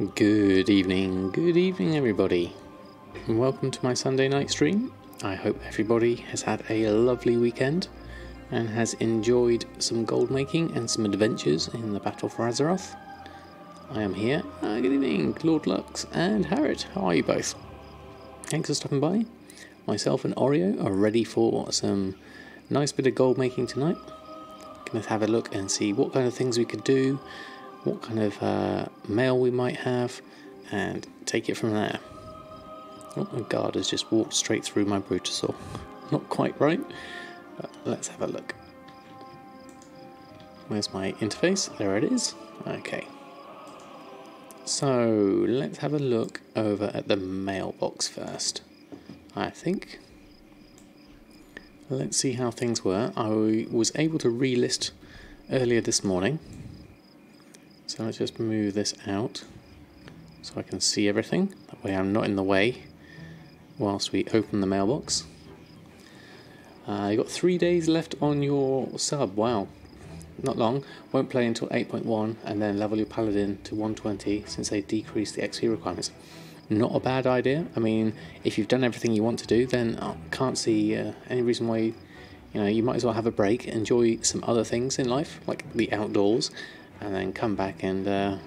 Good evening everybody, and welcome to my Sunday night stream. I hope everybody has had a lovely weekend and has enjoyed some gold making and some adventures in the battle for Azeroth. I am here. Good evening, Lord Lux and Harriet. How are you both? Thanks for stopping by. Myself and Oreo are ready for some nice bit of gold making tonight. Gonna have a look and see what kind of things we could do, what kind of mail we might have, and take it from there. Oh, my guard has just walked straight through my Brutosaur. Not quite right, but let's have a look. Where's my interface? There it is. Okay. So, let's have a look over at the mailbox first, I think. Let's see how things were. I was able to relist earlier this morning. So let's just move this out so I can see everything. That way I'm not in the way whilst we open the mailbox. You've got 3 days left on your sub. Wow, not long. Won't play until 8.1 and then level your paladin to 120 since they decreased the XP requirements. Not a bad idea. I mean, if you've done everything you want to do, then I can't see any reason why you might as well have a break, enjoy some other things in life, like the outdoors, and then come back and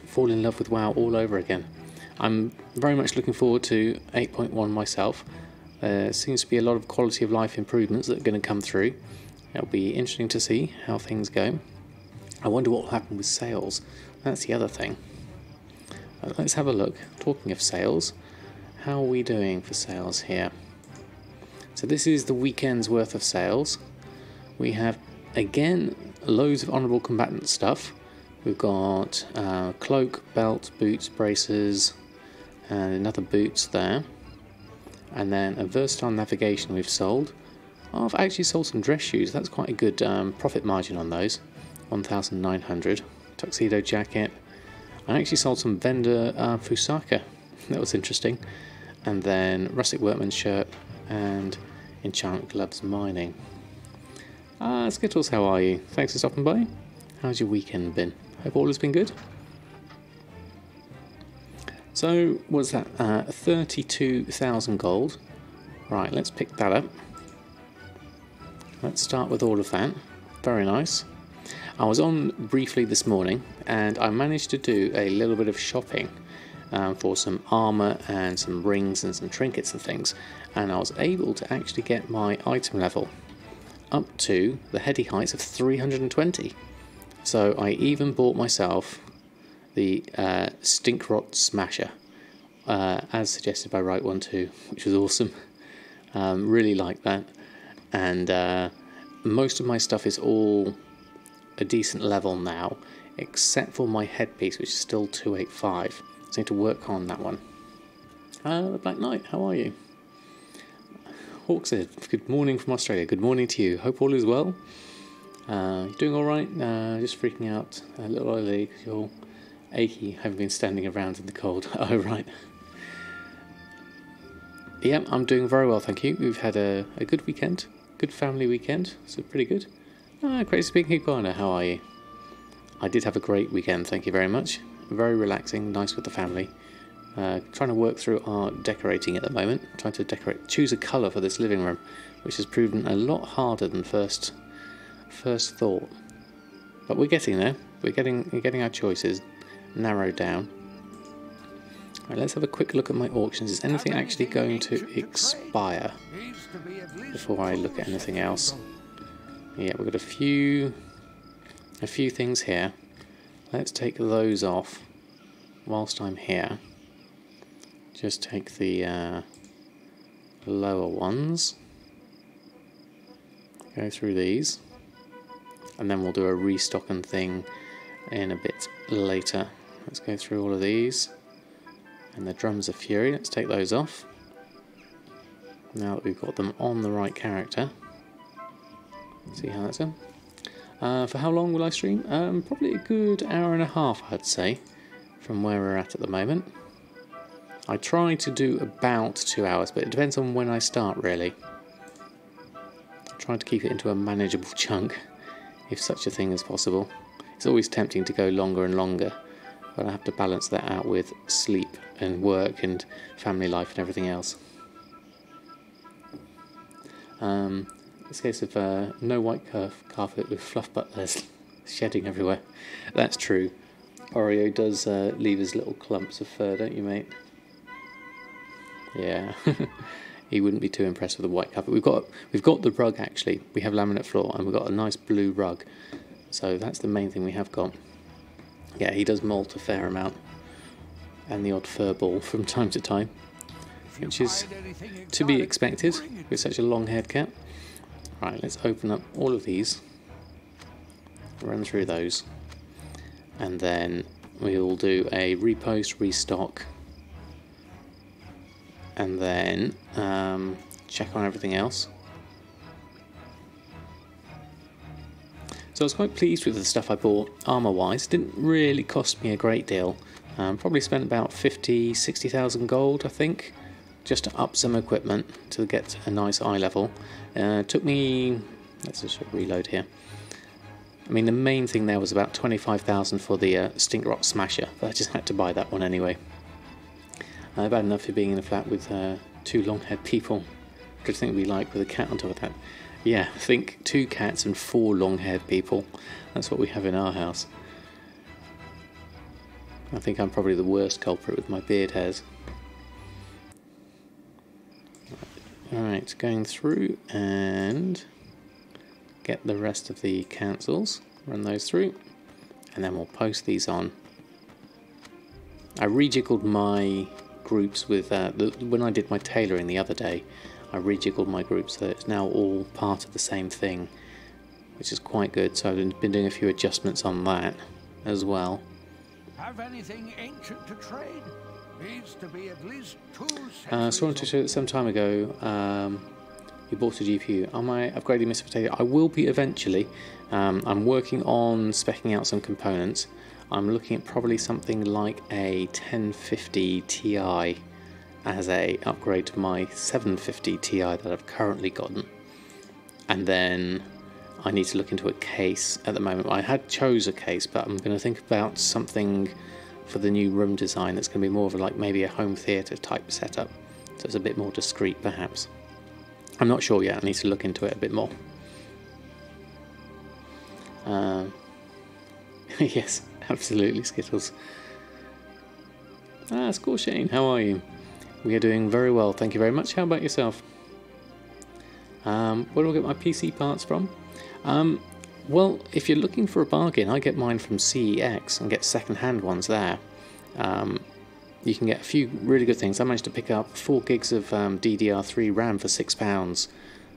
fall in love with WoW all over again. I'm very much looking forward to 8.1 myself. There seems to be a lot of quality of life improvements that are going to come through. It'll be interesting to see how things go. I wonder what will happen with sales. That's the other thing. Let's have a look. Talking of sales, how are we doing for sales here? So this is the weekend's worth of sales. We have, again, loads of honourable combatant stuff. We've got cloak, belt, boots, braces, and another boots there. And then a versatile navigation we've sold. Oh, I've actually sold some dress shoes. That's quite a good profit margin on those. 1,900. Tuxedo jacket. I actually sold some vendor Fusaka. That was interesting. And then rustic workman's shirt and enchant gloves mining. Skittles, how are you? Thanks for stopping by. How's your weekend been? Hope all has been good. So, what's that? 32,000 gold. Right, let's pick that up. Let's start with all of that. Very nice. I was on briefly this morning and I managed to do a little bit of shopping for some armour and some rings and some trinkets and things, and I was able to actually get my item level up to the heady heights of 320. So I even bought myself the Stinkrot Smasher as suggested by Right12, which was awesome. Really like that, and most of my stuff is all a decent level now, except for my headpiece, which is still 285. So I need to work on that one. The Black Knight, how are you? Hawk said, good morning from Australia. Good morning to you. Hope all is well. You doing alright? Just freaking out a little early because you're achy, having been standing around in the cold. Oh, right. Yeah, I'm doing very well, thank you. We've had a good weekend. Good family weekend, so pretty good. Great speaking, Iguana, how are you? I did have a great weekend, thank you very much. Very relaxing, nice with the family. Trying to work through our decorating at the moment. Trying to choose a colour for this living room, which has proven a lot harder than first thought. But we're getting there. We're getting our choices narrowed down. Right, let's have a quick look at my auctions. Is anything actually going to expire before I look at anything else? Yeah, we've got a few things here. Let's take those off whilst I'm here. Just take the lower ones. Go through these. And then we'll do a restocking thing in a bit later. Let's go through all of these. And the Drums of Fury, let's take those off. Now that we've got them on the right character. See how that's done. For how long will I stream? Probably a good hour and a half, I'd say, from where we're at the moment. I try to do about 2 hours, but it depends on when I start, really. I try to keep it into a manageable chunk, if such a thing is possible. It's always tempting to go longer and longer, but I have to balance that out with sleep and work and family life and everything else. It's a case of no white carpet with fluff butlers shedding everywhere. That's true. Oreo does leave his little clumps of fur, don't you, mate? Yeah. He wouldn't be too impressed with the white carpet. We've got the rug actually. We have laminate floor and we've got a nice blue rug. So that's the main thing we have got. Yeah, he does molt a fair amount. And the odd fur ball from time to time. Which is to be expected with such a long-haired cat. Right, let's open up all of these. Run through those. And then we'll do a repost, restock. And then check on everything else. So I was quite pleased with the stuff I bought armour wise. It didn't really cost me a great deal. Probably spent about 60,000 gold, I think, just to up some equipment to get a nice eye level. Took me, let's just reload here. I mean, the main thing there was about 25,000 for the Stink Rot Smasher, but I just had to buy that one anyway. I've had enough of being in a flat with two long-haired people. What do you think it'd be like with a cat on top of that? Yeah, I think 2 cats and 4 long-haired people. That's what we have in our house. I think I'm probably the worst culprit with my beard hairs. Alright, going through and get the rest of the cancels, run those through, and then we'll post these on. I rejiggled my groups with, when I did my tailoring the other day, I rejiggled my groups so that it's now all part of the same thing, which is quite good, so I've been doing a few adjustments on that as well. Have anything ancient to trade? Needs to be at least 2 Someone to show that some time ago you bought a GPU. Am I upgrading Mr. Potato? I will be eventually. I'm working on speccing out some components. I'm looking at probably something like a 1050 Ti as a upgrade to my 750 Ti that I've currently gotten. And then I need to look into a case at the moment. I had chose a case, but I'm going to think about something for the new room design that's going to be more of like maybe a home theatre type setup, so it's a bit more discreet perhaps. I'm not sure yet, I need to look into it a bit more. Yes, absolutely, Skittles. Scorchane, how are you? We are doing very well, thank you very much. How about yourself? Where do I get my PC parts from? Well, if you're looking for a bargain, I get mine from CEX and get second-hand ones there. You can get a few really good things. I managed to pick up 4 gigs of DDR3 RAM for £6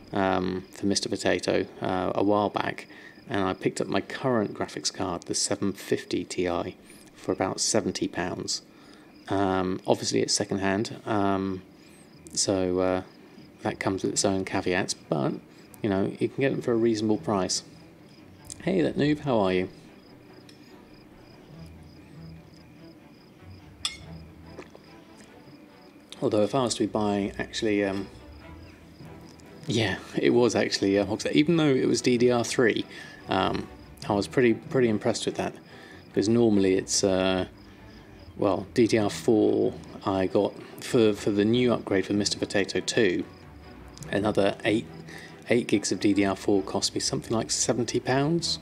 for Mr. Potato a while back, and I picked up my current graphics card, the 750 Ti, for about £70. Obviously it's second-hand, so that comes with its own caveats, but you know, you can get them for a reasonable price. Hey, that noob, how are you? Although if I was to be buying, actually, yeah, it was actually Hogshead. Even though it was DDR3, I was pretty impressed with that, because normally it's well, DDR4 I got for the new upgrade for Mr. Potato 2, another 8 gigs of DDR4 cost me something like £70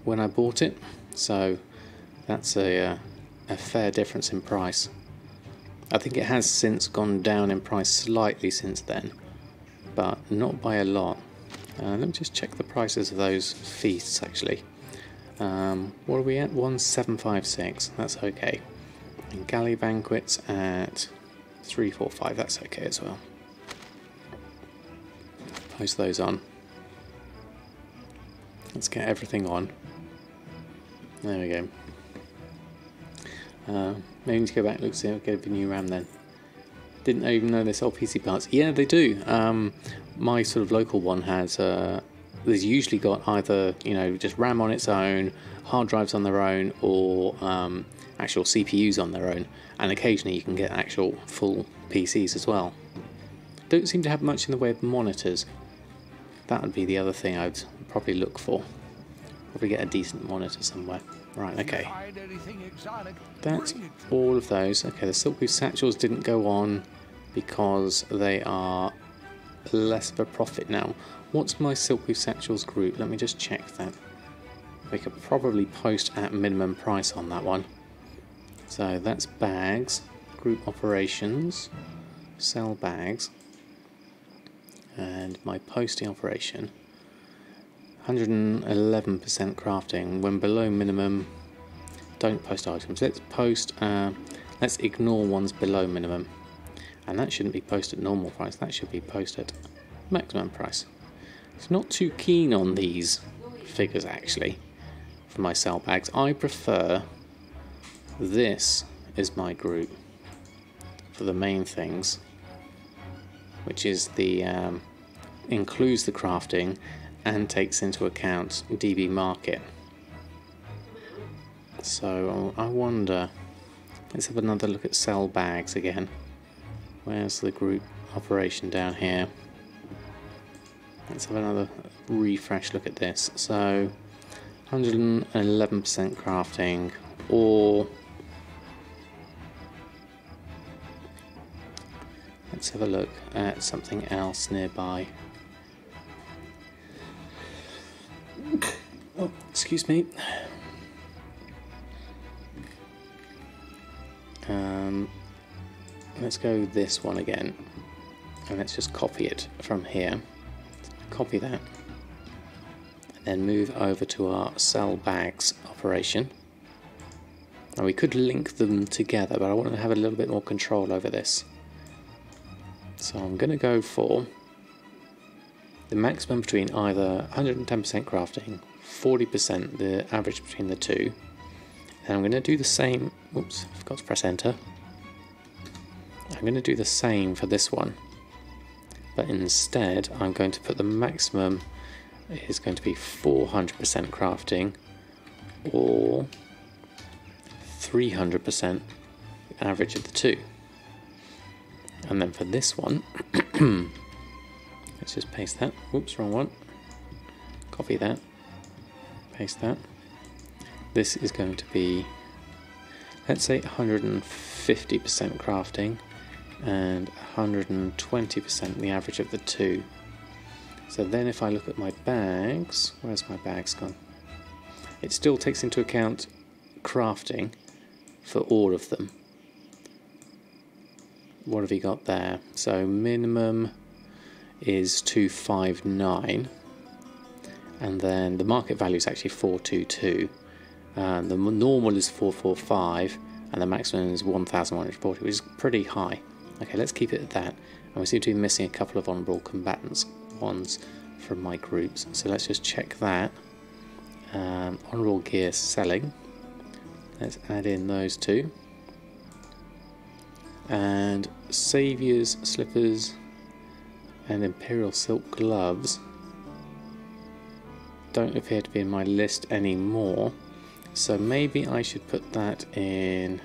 when I bought it, so that's a fair difference in price. I think it has since gone down in price slightly since then, but not by a lot. Let me just check the prices of those feasts actually. What are we at? 1756, that's okay. And galley banquets at 345, that's okay as well. Post those on. Let's get everything on. There we go. Maybe need to go back and look, see if I get a new RAM then. Didn't even know they sell PC parts. Yeah, they do. My sort of local one has, there's usually got either, you know, just RAM on its own, hard drives on their own, or actual CPUs on their own. And occasionally you can get actual full PCs as well. Don't seem to have much in the way of monitors. That would be the other thing I'd probably look for. Probably get a decent monitor somewhere. Right, okay. Find anything exotic, That's bring it to all of those. Okay, the Silkweave Satchels didn't go on because they are less of a profit now. What's my Silkweave Satchels group? Let me just check that. We could probably post at minimum price on that one. So that's bags, group operations, sell bags, and my posting operation. 111% crafting. When below minimum, don't post items. Let's ignore ones below minimum. And that shouldn't be posted at normal price, that should be posted at maximum price. So not too keen on these figures actually for my sell bags. I prefer this is my group for the main things, which is the includes the crafting and takes into account DB market. So I wonder, let's have another look at sell bags again. Where's the group operation down here? Let's have another refresh look at this. So 111% crafting, or let's have a look at something else nearby. Oh, excuse me. Let's go this one again, and let's just copy it from here. Copy that, and then move over to our sell bags operation. Now we could link them together, but I want to have a little bit more control over this. So I'm going to go for the maximum between either 110% crafting, 40% the average between the two, and I'm going to do the same. Oops, I forgot to press enter. I'm going to do the same for this one, but instead I'm going to put the maximum is going to be 400% crafting, or 300% average of the two. And then for this one, let's just paste that. Whoops, wrong one. Copy that, paste that. This is going to be, let's say 150% crafting and 120% the average of the two. So then if I look at my bags, where's my bags gone? It still takes into account crafting for all of them. What have you got there? So minimum is 259, and then the market value is actually 422. The normal is 445, and the maximum is 1140, which is pretty high. Okay, let's keep it at that. And we seem to be missing a couple of honourable combatants ones from my groups, so let's just check that. Honourable gear selling. Let's add in those two. And Saviour's slippers and Imperial silk gloves don't appear to be in my list anymore, so maybe I should put that in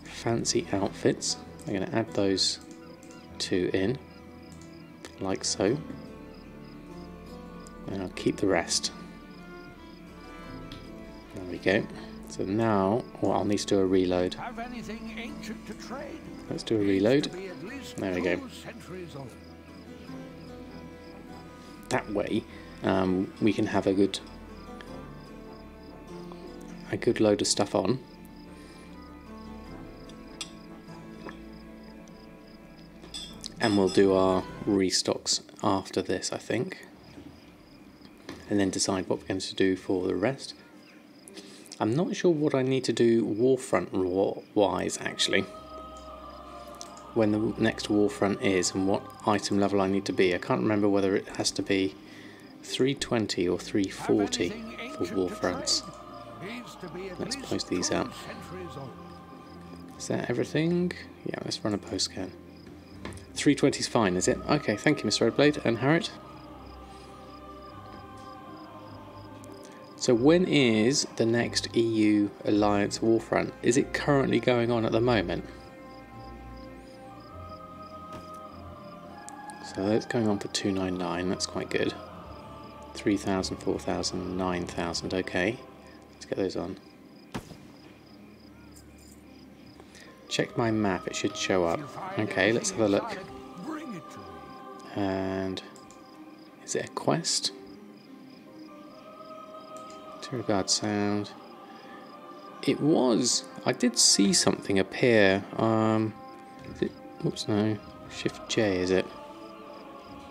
fancy outfits. I'm going to add those two in, like so, and I'll keep the rest. There we go. So now, well, I'll need to do a reload. Have anything ancient to trade? Let's do a reload. There we go. That way, we can have a good load of stuff on. And we'll do our restocks after this, I think. And then decide what we're going to do for the rest. I'm not sure what I need to do Warfront wise actually. When the next Warfront is and what item level I need to be. I can't remember whether it has to be 320 or 340 for Warfronts. Let's post these out. Is that everything? Yeah, let's run a post scan. 320 is fine, is it? Okay, thank you, Mr. Redblade and Harriet. So when is the next EU Alliance Warfront? Is it currently going on at the moment? So it's going on for 299, that's quite good. 3,000, 4,000, 9,000, okay. Let's get those on. Check my map, it should show up. Okay, let's have a look. And is it a quest? To regard sound. It was. I did see something appear. Is it, oops, no. Shift J, is it?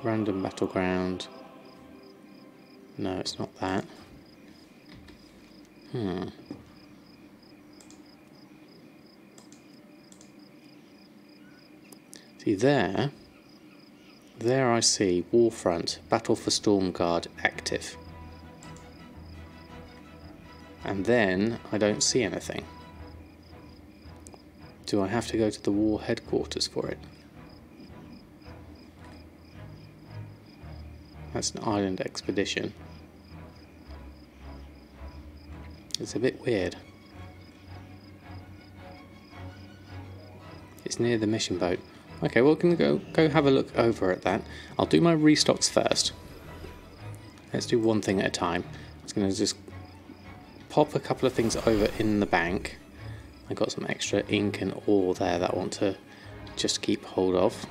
Random battleground. No, it's not that. See there I see Warfront, Battle for Stormguard active. And then I don't see anything. Do I have to go to the war headquarters for it? That's an island expedition. It's a bit weird. It's near the mission boat. Okay, well, we can go have a look over at that. I'll do my restocks first. Let's do one thing at a time. I was going to just pop a couple of things over in the bank. I got some extra ink and ore there that I want to just keep hold of.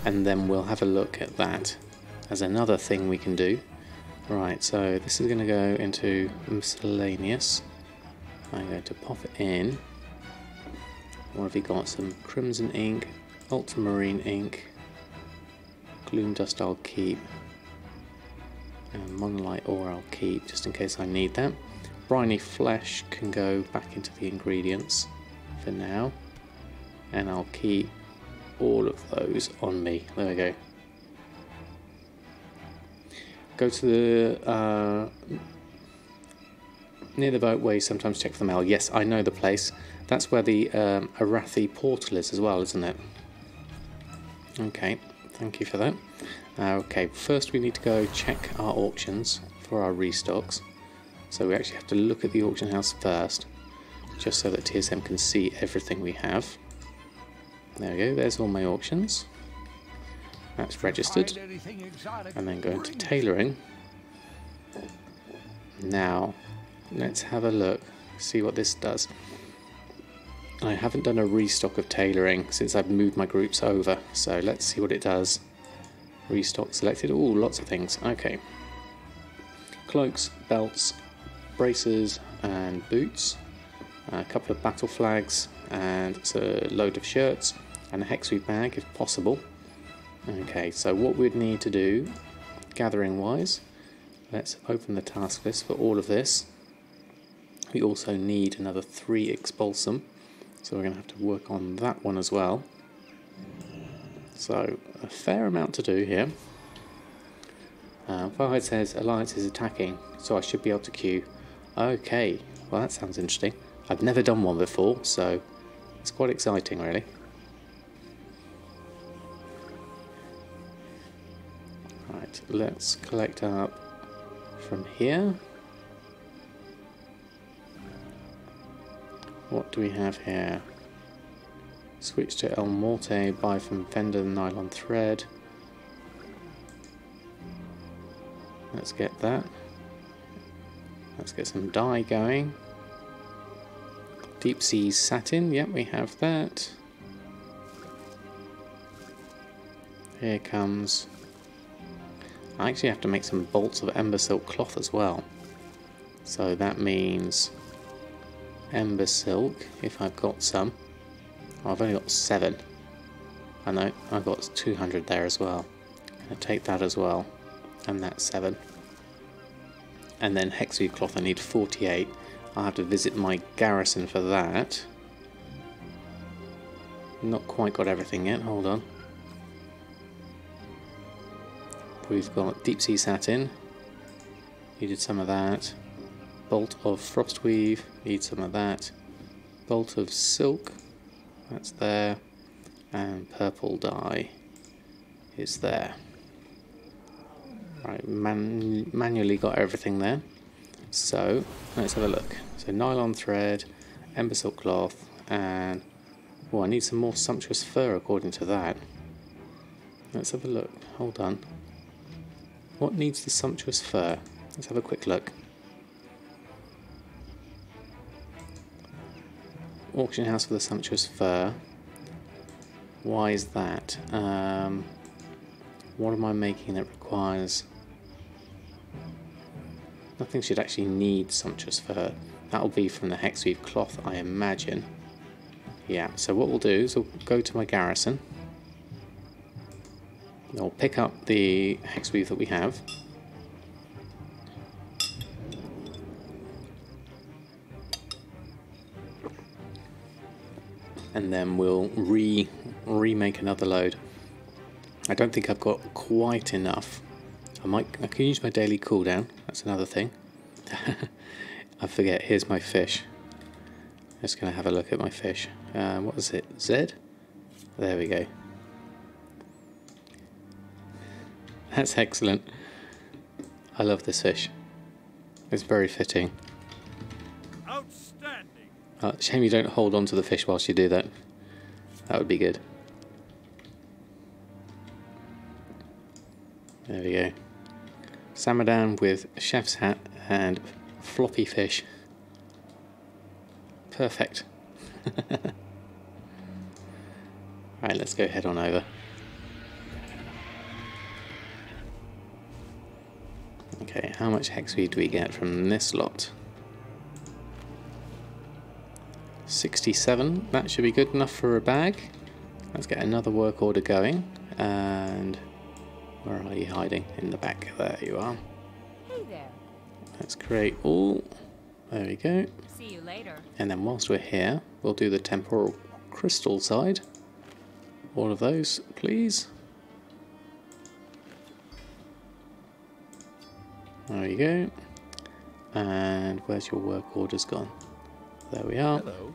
And then we'll have a look at that as another thing we can do. Right, so this is going to go into miscellaneous. I'm going to pop it in. What have we got? Some crimson ink, ultramarine ink, gloom dust I'll keep, and monolite ore I'll keep just in case I need that. Briny flesh can go back into the ingredients for now, and I'll keep all of those on me. There we go. Go to the near the boat where you sometimes check for the mail. Yes, I know the place. That's where the Arathi portal is as well, isn't it? Okay, thank you for that. Okay, first we need to go check our auctions for our restocks. So we actually have to look at the auction house first, just so that TSM can see everything we have. There we go, there's all my auctions. That's registered. And then go into tailoring. Now, let's have a look, see what this does. I haven't done a restock of tailoring since I've moved my groups over, so let's see what it does. Restock selected. Ooh, lots of things. Okay. Cloaks, belts, braces and boots. A couple of battle flags and it's a load of shirts and a hexweave bag if possible. Okay, so what we'd need to do, gathering wise, let's open the task list for all of this. We also need another 3 expulsum. So we're going to have to work on that one as well. So a fair amount to do here. Farhide says Alliance is attacking, so I should be able to queue. Okay, well that sounds interesting. I've never done one before, so it's quite exciting really. Right, let's collect up from here. What do we have here? Switch to El Morte, buy from vendor nylon thread. Let's get that. Let's get some dye going. Deep sea satin, yep, we have that. Here comes. I actually have to make some bolts of ember silk cloth as well. So that means ember silk, if I've got some. Oh, I've only got 7. I know, I've got 200 there as well. I'll take that as well. And that's 7. And then hexweave cloth, I need 48. I'll have to visit my garrison for that. Not quite got everything yet, hold on. We've got deep sea satin. Needed some of that. Bolt of frostweave, need some of that. Bolt of silk, that's there. And purple dye is there. Right, manually got everything there. So let's have a look. So nylon thread, ember silk cloth, and oh, I need some more sumptuous fur according to that. Let's have a look. Hold on. What needs the sumptuous fur? Let's have a quick look. auction house for the sumptuous fur. Why is that? What am I making that requires... Nothing should actually need sumptuous fur. That'll be from the hexweave cloth, I imagine. Yeah, so what we'll do is we'll go to my garrison. I'll pick up the hexweave that we have. And then we'll remake another load. I don't think I've got quite enough. I can use my daily cooldown. That's another thing. I forget. Here's my fish. I'm just going to have a look at my fish. What is it? Z? There we go. That's excellent. I love this fish. It's very fitting. Outstanding. Shame you don't hold on to the fish whilst you do that. That would be good. There we go. Samadan with chef's hat and floppy fish. Perfect. Right, let's go head on over. Okay, how much hexweave do we get from this lot? 67. That should be good enough for a bag. Let's get another work order going. And where are you hiding? In the back. There you are. Hey there. Let's create all. There we go. See you later. And then whilst we're here, we'll do the temporal crystal side. All of those, please. There we go. And where's your work orders gone? There we are. Hello.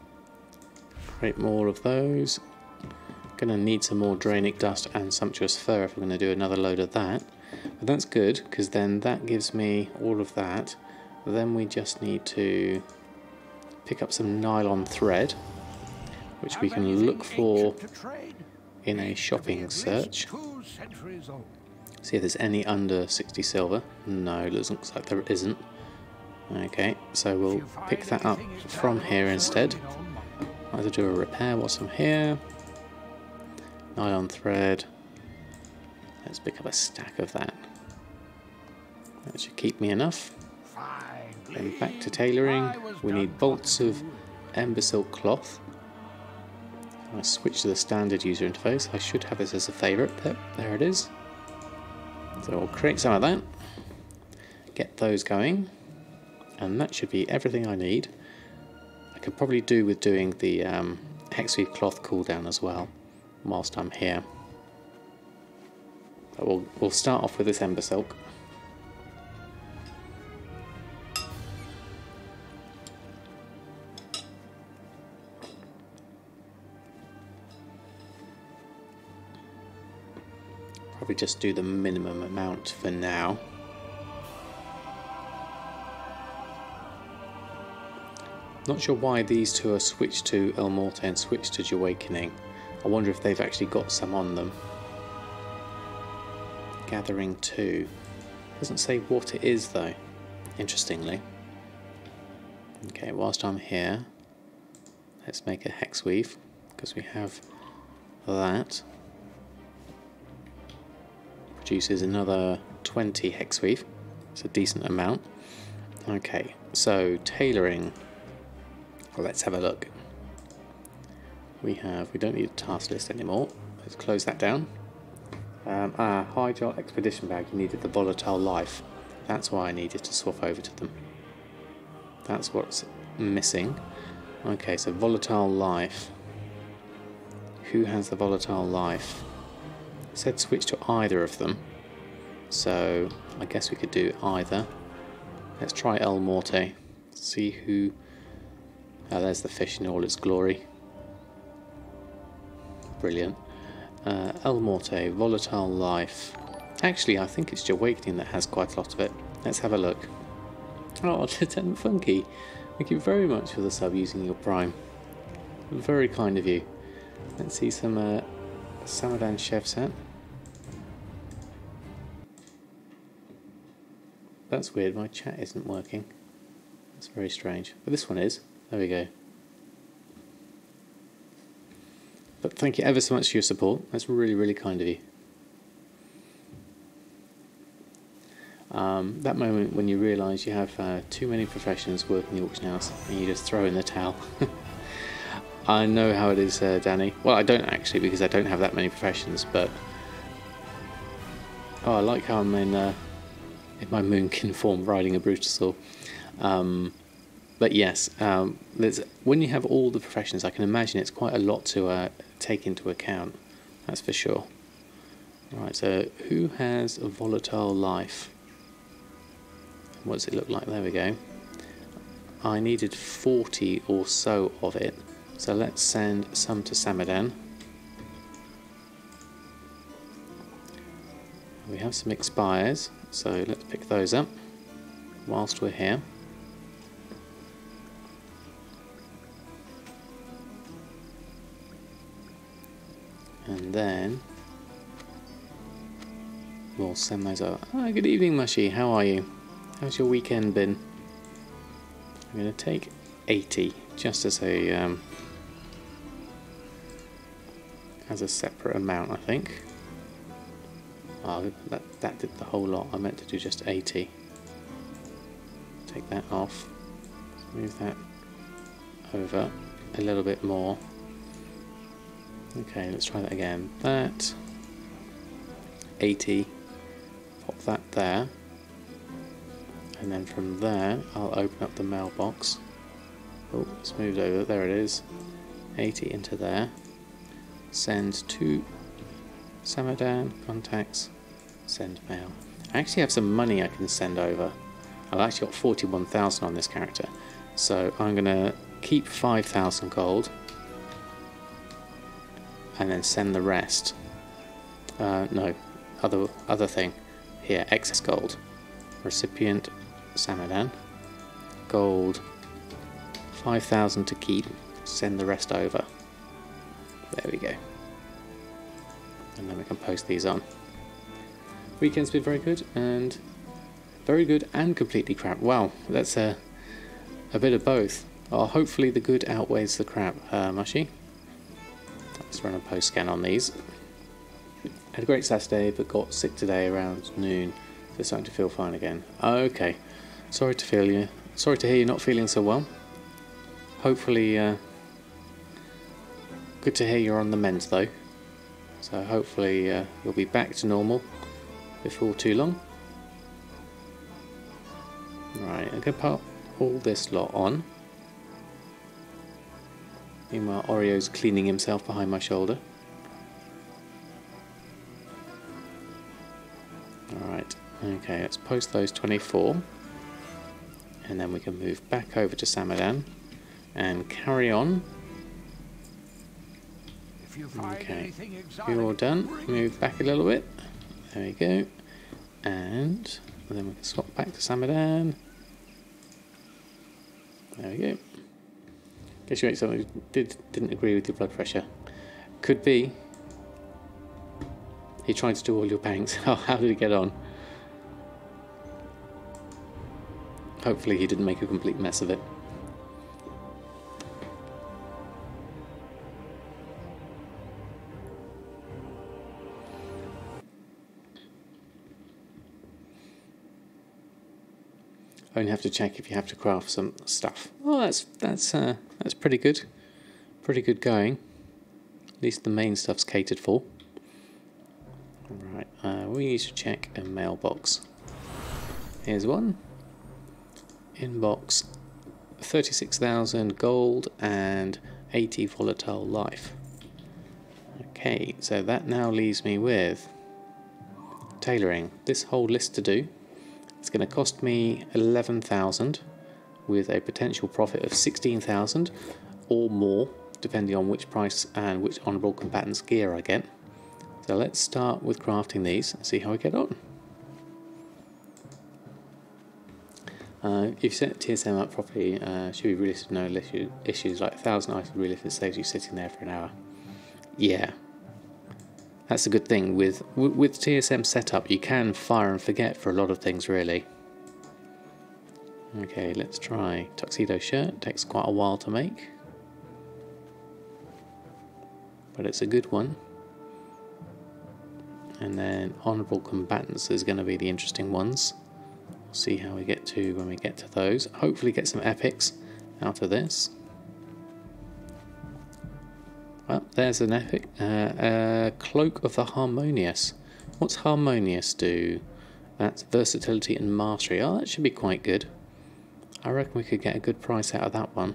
Create more of those. Gonna need some more drainic dust and sumptuous fur if we're gonna do another load of that. But that's good, because then that gives me all of that. Then we just need to pick up some nylon thread, which we can look for in a shopping search. See if there's any under 60 silver. No, it looks like there isn't. Okay, so we'll pick that up from here instead. Either do a repair whilst I'm here. Nylon thread. Let's pick up a stack of that. That should keep me enough. Then back to tailoring. We need bolts of ember silk cloth. I switch to the standard user interface. I should have this as a favourite. Yep, there it is. So we'll create some of that. Get those going. And that should be everything I need. I could probably do with doing the hexweave cloth cooldown as well whilst I'm here. But we'll start off with this ember silk. Probably just do the minimum amount for now. Not sure why these two are switched to El Morte and switched to Awakening. I wonder if they've actually got some on them. Gathering 2. Doesn't say what it is though, interestingly. Okay, whilst I'm here, let's make a hexweave, because we have that. Produces another 20 hexweave. It's a decent amount. Okay, so tailoring. Well, let's have a look. We don't need a task list anymore. Let's close that down. High Jot Expedition Bag, you needed the Volatile Life. That's why I needed to swap over to them. That's what's missing. Okay, so Volatile Life. Who has the Volatile Life? It said switch to either of them. So I guess we could do either. Let's try El Morte. See who... Oh, there's the fish in all its glory. Brilliant. El Morte, Volatile Life. Actually, I think it's Awakening that has quite a lot of it. Let's have a look. Oh, Lieutenant Funky. Thank you very much for the sub using your Prime. Very kind of you. Let's see some Samadan Chef's hat. That's weird, my chat isn't working. That's very strange. But this one is. There we go. But thank you ever so much for your support. That's really, really kind of you. That moment when you realise you have too many professions working the auction house and you just throw in the towel. I know how it is, Danny. Well, I don't actually, because I don't have that many professions, but I like how I'm in my moonkin form riding a Brutosaur. But yes, when you have all the professions, I can imagine it's quite a lot to take into account. That's for sure. Right, so who has a volatile life? What does it look like? There we go. I needed 40 or so of it, so let's send some to Samadan. We have some expires, so let's pick those up whilst we're here. And then we'll send those out. Hi, good evening, Mushy. How are you? How's your weekend been? I'm going to take 80 just as a separate amount, I think. Oh, that did the whole lot. I meant to do just 80. Take that off. Move that over a little bit more. Okay, let's try that again. That 80. Pop that there. And then from there, I'll open up the mailbox. Oh, it's moved over. There it is. 80 into there. Send to Samadan, contacts, send mail. I actually have some money I can send over. I've actually got 41,000 on this character. So I'm going to keep 5,000 gold. And then send the rest. No, other thing. Here, excess gold. Recipient, Samadan. Gold, 5,000 to keep. Send the rest over. There we go. And then we can post these on. Weekend's been very good and completely crap. Wow, that's a bit of both. Oh, hopefully the good outweighs the crap, Mushy. Let's run a post scan on these. Had a great Saturday, but got sick today around noon. So starting to feel fine again. Okay, sorry to hear you're not feeling so well. Hopefully, good to hear you're on the mend though. So hopefully you'll be back to normal before too long. Right, I'm going to put all this lot on. Meanwhile, Oreo's cleaning himself behind my shoulder. Alright, okay, let's post those 24. And then we can move back over to Samadan and carry on. Okay, you're all done. Move back a little bit. There we go. And then we can swap back to Samadan. There we go. Guess you ate something didn't agree with your blood pressure. Could be. He tried to do all your banks. Oh, how did he get on? Hopefully he didn't make a complete mess of it. Only have to check if you have to craft some stuff. Oh, that's pretty good. Pretty good going. At least the main stuff's catered for. Right, we need to check a mailbox. Here's one. Inbox, 36,000 gold and 80 volatile life. Okay, so that now leaves me with tailoring. This whole list to do. It's going to cost me 11,000 with a potential profit of 16,000 or more, depending on which price and which honourable combatants gear I get. So let's start with crafting these and see how I get on. If you set TSM up properly, should be relisted no issues, like 1,000 items relisted saves you sitting there for an hour. Yeah. That's a good thing. With TSM setup, you can fire and forget for a lot of things, really. Okay, let's try tuxedo shirt. Takes quite a while to make. but it's a good one. And then Honourable Combatants is going to be the interesting ones. We'll see how we get to when we get to those. Hopefully get some epics out of this. Well, there's an epic. Cloak of the Harmonious. What's Harmonious do? That's versatility and mastery. Oh, that should be quite good. I reckon we could get a good price out of that one.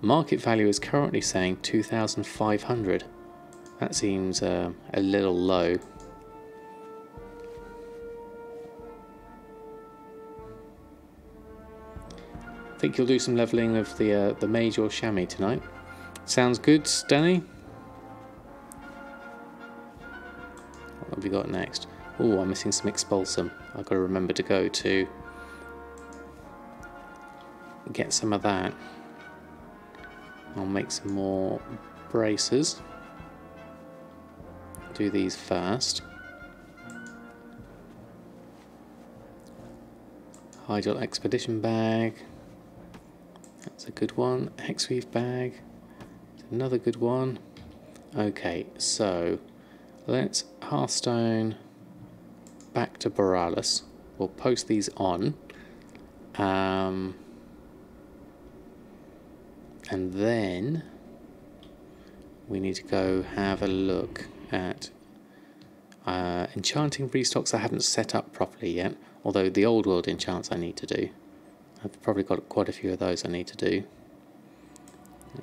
Market value is currently saying 2,500. That seems a little low. I think you'll do some levelling of the mage or chamois tonight. Sounds good, Danny. What have we got next? Oh, I'm missing some expulsum. I've got to remember to go to get some of that. I'll make some more braces. Do these first. Hydel expedition bag. That's a good one. Hexweave bag. Another good one. Okay, so let's Hearthstone back to Borealis. We'll post these on. And then we need to go have a look at enchanting restocks. I haven't set up properly yet, although the old world enchants I need to do. I've probably got quite a few of those I need to do.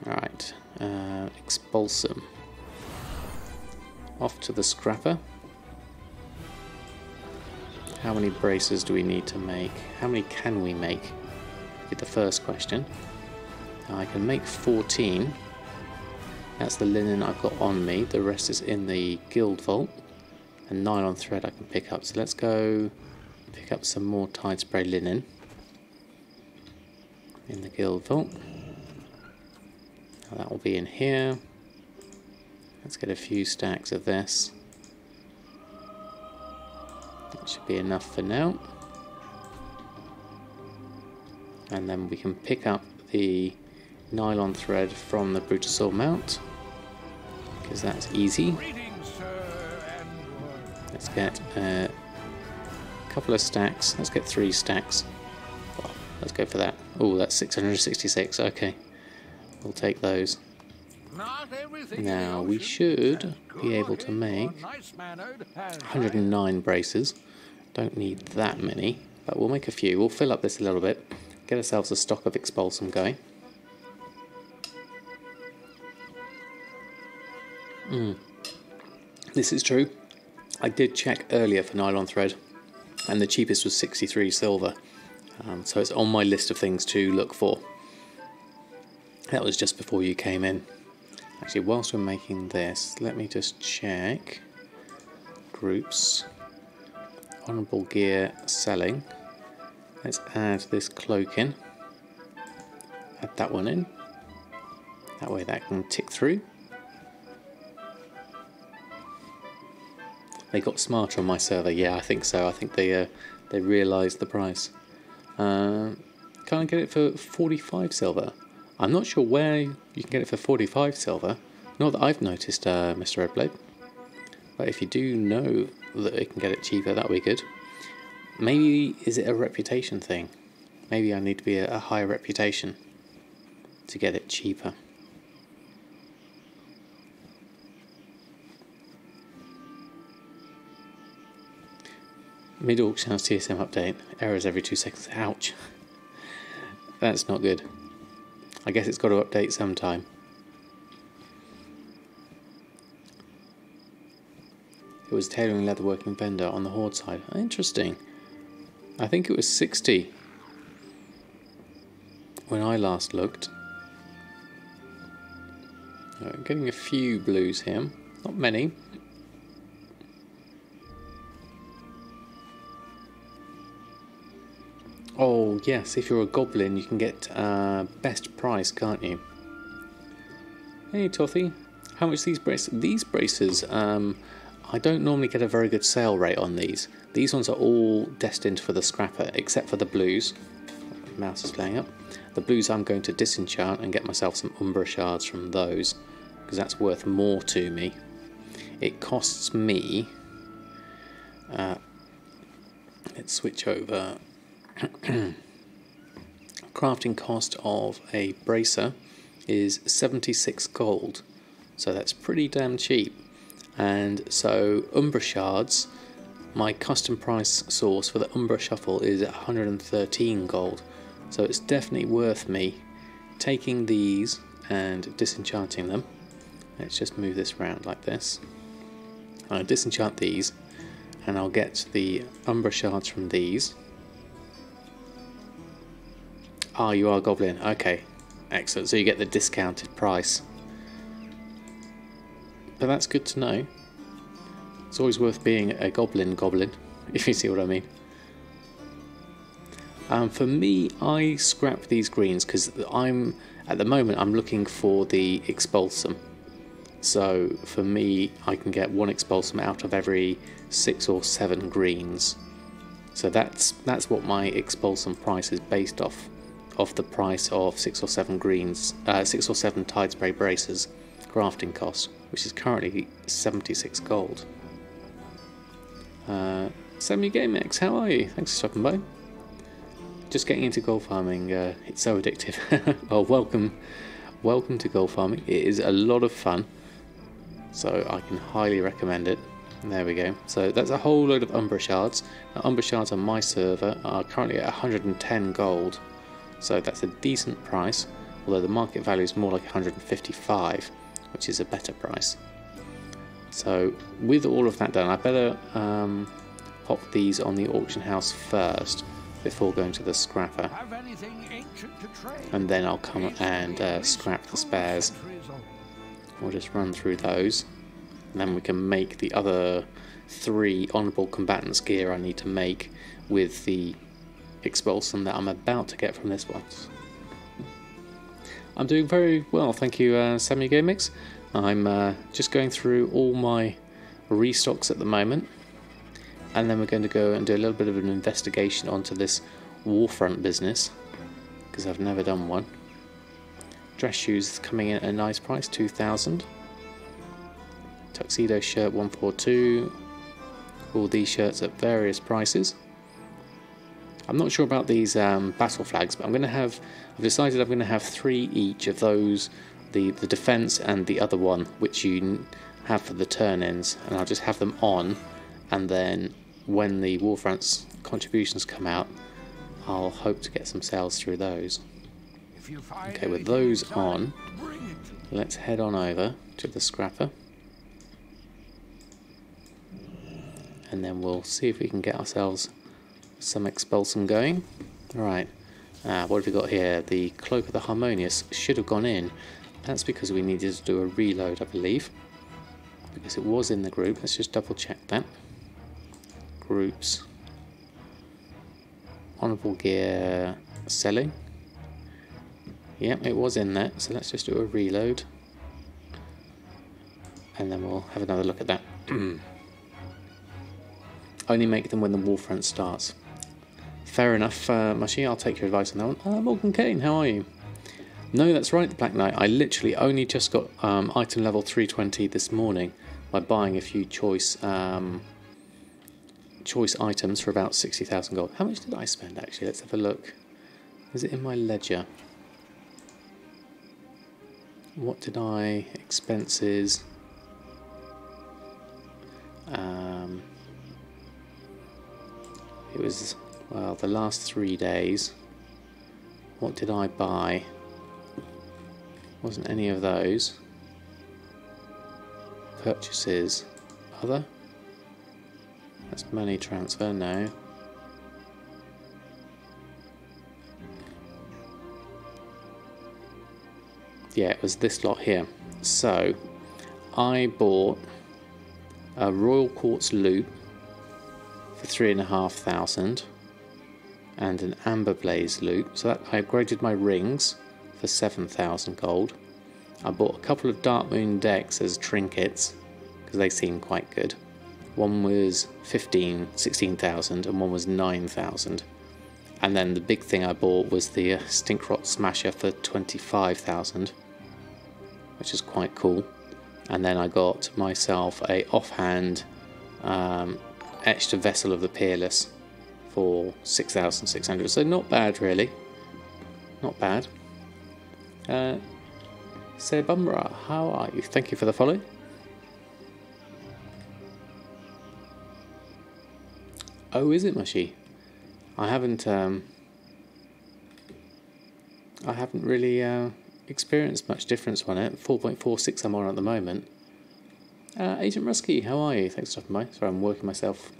Alright, expulsum. Off to the scrapper. How many braces do we need to make? How many can we make? Be the first question. Now I can make 14. That's the linen I've got on me. The rest is in the guild vault. And nylon thread I can pick up. So let's go pick up some more tide spray linen in the guild vault. Now that will be in here. Let's get a few stacks of this. That should be enough for now. And then we can pick up the nylon thread from the Brutosaur mount, because that's easy. Let's get a couple of stacks. Let's get 3 stacks. Well, let's go for that. Oh, that's 666. Okay, we'll take those. Now we should be able to make 109 braces. Don't need that many, but we'll make a few. We'll fill up this a little bit, get ourselves a stock of expulsum going. This is true. I did check earlier for nylon thread, and the cheapest was 63 silver. So it's on my list of things to look for. That was just before you came in. Actually, whilst we're making this, let me just check. Groups. Honourable gear selling. Let's add this cloak in. Add that one in. That way that can tick through. They got smarter on my server. Yeah, I think so. I think they realised the price. Can I get it for 45 silver? I'm not sure where you can get it for 45 silver. Not that I've noticed, Mr. Redblade. But if you do know that you can get it cheaper, that would be good. Maybe, is it a reputation thing? Maybe I need to be a higher reputation to get it cheaper. Mid-auction TSM update. Errors every 2 seconds. Ouch. That's not good. I guess it's got to update sometime. It was tailoring leatherworking vendor on the Horde side. Interesting. I think it was 60 when I last looked. Getting a few blues here. Not many. Oh yes, if you're a goblin you can get best price, can't you? Hey Tothy, how much these braces? These braces, I don't normally get a very good sale rate on these. These ones are all destined for the scrapper, except for the blues. Mouse is playing up. The blues I'm going to disenchant and get myself some Umbra shards from those. because that's worth more to me. It costs me, let's switch over, crafting cost of a bracer is 76 gold, so that's pretty damn cheap. And so Umbra shards, my custom price source for the Umbra shuffle is 113 gold, so it's definitely worth me taking these and disenchanting them. Let's just move this around like this. I'll disenchant these and I'll get the Umbra shards from these. Ah, you are a goblin. Okay, excellent. So you get the discounted price. But that's good to know. It's always worth being a goblin, if you see what I mean. For me, I scrap these greens because at the moment I'm looking for the expulsum. So for me, I can get one expulsum out of every 6 or 7 greens. So that's what my expulsum price is based off the price of 6 or 7 greens, 6 or 7 tide spray bracers crafting cost, which is currently 76 gold. Sammy GameX, how are you? Thanks for stopping by. Just getting into gold farming, it's so addictive. Oh, welcome to gold farming. It is a lot of fun, so I can highly recommend it. There we go. So that's a whole load of Umbra shards. Now, Umbra shards on my server are currently at 110 gold, so that's a decent price, although the market value is more like 155, which is a better price. So with all of that done, I better pop these on the auction house first before going to the scrapper, and then I'll come and scrap the spares. We'll just run through those, and then we can make the other 3 honourable combatants gear I need to make with the expulsum that I'm about to get from this one. I'm doing very well, thank you, Sammy GameX. I'm just going through all my restocks at the moment, and then we're going to go and do a little bit of an investigation onto this Warfront business, because I've never done one. Dress shoes coming in at a nice price, 2,000. Tuxedo shirt 142. All these shirts at various prices. I'm not sure about these battle flags, but I've decided I'm going to have 3 each of those, the defense and the other one, which you have for the turn-ins, and I'll just have them on, and then when the Warfronts contributions come out, I'll hope to get some sales through those. Okay, with those on, let's head on over to the scrapper, and then we'll see if we can get ourselves some expulsum going. Right, what have we got here? The Cloak of the Harmonious should have gone in. That's because we needed to do a reload, I believe, because it was in the group. Let's just double check that. Groups, honourable gear, selling. Yep, it was in there, so let's just do a reload, and then we'll have another look at that. Only make them when the Warfront starts. Fair enough, Mushy, I'll take your advice on that one. Morgan Kane, how are you? No, that's right, the Black Knight. I literally only just got item level 320 this morning by buying a few choice items for about 60,000 gold. How much did I spend, actually? Let's have a look. Is it in my ledger? What did I... expenses... it was, well, the last 3 days. What did I buy? Wasn't any of those. Purchases. Other? That's money transfer, no. Yeah, it was this lot here. So, I bought a Royal Quartz loop for 3,500 and an Amber Blaze loop. So that I upgraded my rings for 7,000 gold. I bought a couple of Dark Moon decks as trinkets because they seem quite good. One was 16,000 and one was 9,000. And then the big thing I bought was the Stinkrot Smasher for 25,000. which is quite cool. And then I got myself a offhand etched vessel of the Peerless for 6,600. So not bad, really. Not bad. Sebumra, how are you? Thank you for the follow. Oh, is it mushy? I haven't really experienced much difference on it. 4.46 I'm on at the moment. Agent Rusky, how are you? Thanks for stopping by. Sorry, I'm working myself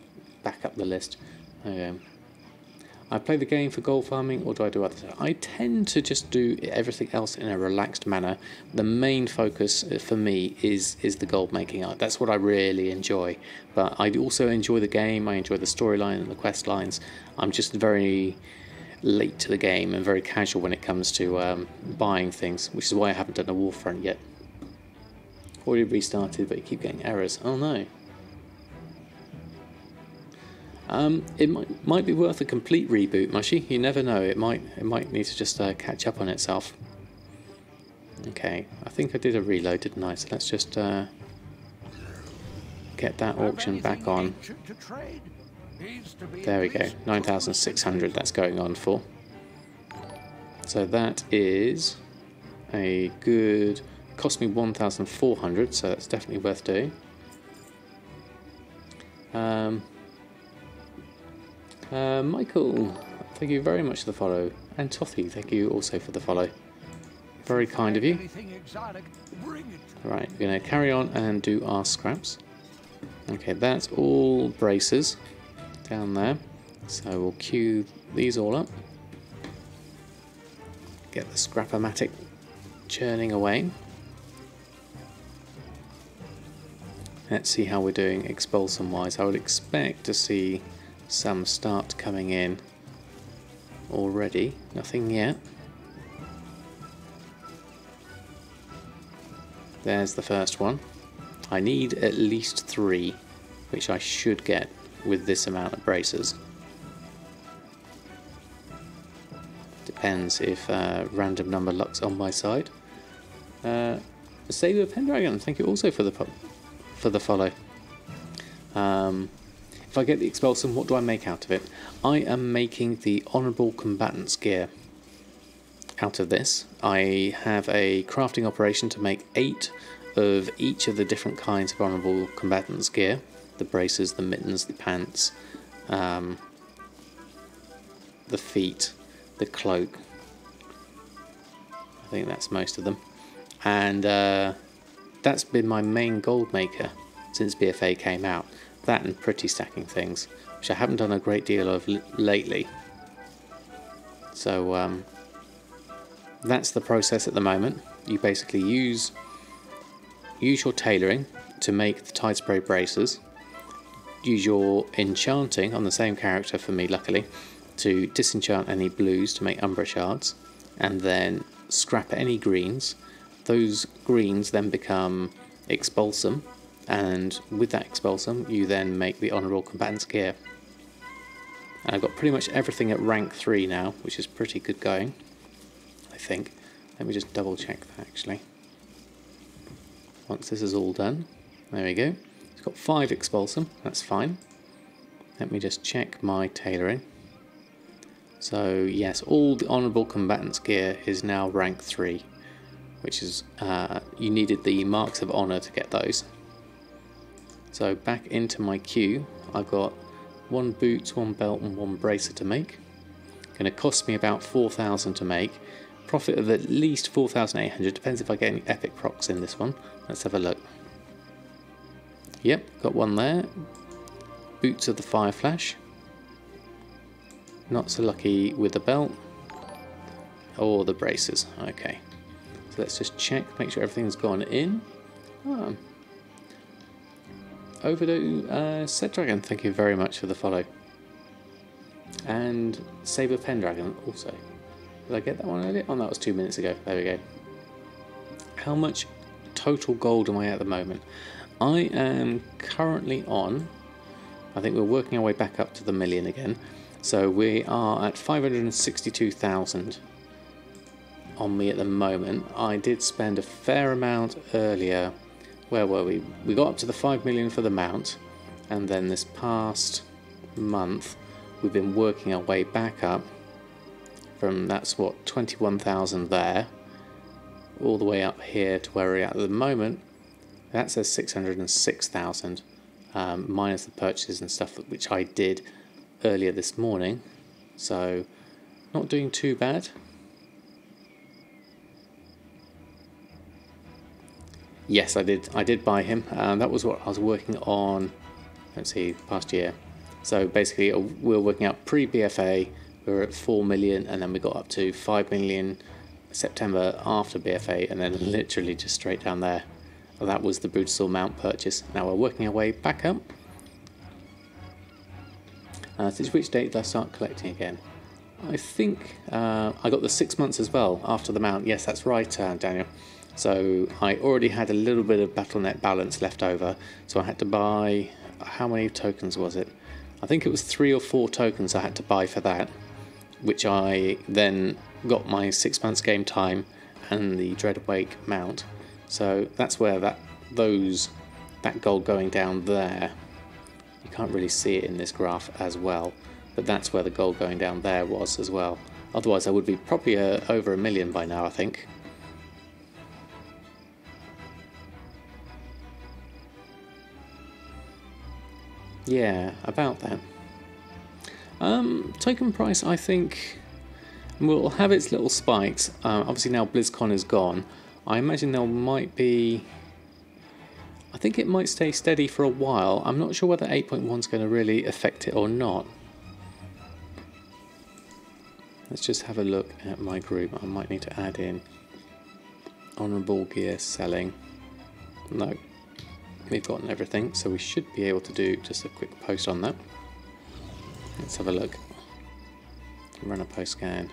back up the list. There we go. I play the game for gold farming, or do I do other stuff? I tend to just do everything else in a relaxed manner. The main focus for me is the gold making art. That's what I really enjoy. But I also enjoy the game. I enjoy the storyline and the quest lines. I'm just very late to the game and very casual when it comes to buying things, which is why I haven't done a Warfront yet. Already restarted, but you keep getting errors. Oh no. It might be worth a complete reboot, Mushy. You never know. It might need to just catch up on itself. Okay, I think I did a reload, didn't I? So let's just get that auction back on. There we go. 9,600. That's going on for. So that is a good. Cost me 1,400. So that's definitely worth doing. Michael, thank you very much for the follow. And Tothy, thank you also for the follow. Very kind of you. Right, we're going to carry on and do our scraps. Okay, that's all braces down there. So we'll queue these all up. Get the scrap-o-matic churning away. Let's see how we're doing expulsum-wise. I would expect to see some start coming in already. Nothing yet. There's the first one. I need at least 3, which I should get with this amount of braces. Depends if random number luck's on my side. Saber Pendragon, thank you also for the follow. If I get the expulsum, what do I make out of it? I am making the Honourable Combatant's gear out of this. I have a crafting operation to make 8 of each of the different kinds of Honourable Combatant's gear. The braces, the mittens, the pants, the feet, the cloak. I think that's most of them. And that's been my main gold maker since BFA came out. That and pretty stacking things, which I haven't done a great deal of lately. So that's the process at the moment. You basically use your tailoring to make the tide spray braces. Use your enchanting on the same character for me, luckily, to disenchant any blues to make umbra shards, and then scrap any greens. Those greens then become expulsum. And with that expulsum, you then make the Honourable Combatant's gear. And I've got pretty much everything at rank 3 now, which is pretty good going, I think. Let me just double check that actually. Once this is all done, there we go. It's got 5 expulsum, that's fine. Let me just check my tailoring. So yes, all the Honourable Combatant's gear is now rank 3, which is, you needed the Marks of Honour to get those. So back into my queue, I've got 1 boot, 1 belt and 1 bracer to make. Going to cost me about 4,000 to make. Profit of at least 4,800, depends if I get any epic procs in this one. Let's have a look. Yep, got 1 there. Boots of the Fire Flash. Not so lucky with the belt. Or the braces, okay. So let's just check, make sure everything's gone in. Oh. Over to Set Dragon, thank you very much for the follow. And Saber Pendragon also. Did I get that one earlier? Oh, that was 2 minutes ago. There we go. How much total gold am I at the moment? I am currently on, I think we're working our way back up to the million again. So we are at 562,000. on me at the moment. I did spend a fair amount earlier. Where were we? We got up to the 5 million for the mount, and then this past month we've been working our way back up from, that's what, 21,000 there, all the way up here to where we're at the moment. That says 606,000, minus the purchases and stuff which I did earlier this morning, so not doing too bad. Yes, I did buy him. That was what I was working on, let's see, past year. So basically we were working out pre-BFA, we were at 4 million, and then we got up to 5 million September after BFA, and then literally just straight down there. That was the Brutal mount purchase. Now we're working our way back up. Since which date did I start collecting again? I think I got the 6 months as well after the mount. Yes, that's right, Daniel. So I already had a little bit of Battle.net balance left over, so I had to buy, how many tokens was it? I think it was 3 or 4 tokens I had to buy for that, which I then got my 6 months game time and the Dread Awake mount. So that's where that gold going down there, you can't really see it in this graph as well, but that's where the gold going down there was as well. Otherwise I would be probably over 1 million by now, I think. Yeah, about that. Token price, I think, will have its little spikes. Obviously now BlizzCon is gone. I imagine there might be... I think it might stay steady for a while. I'm not sure whether 8.1 is going to really affect it or not. Let's just have a look at my group. I might need to add in honourable gear selling. No. We've gotten everything, so we should be able to do just a quick post on that. Let's have a look. Run a post scan.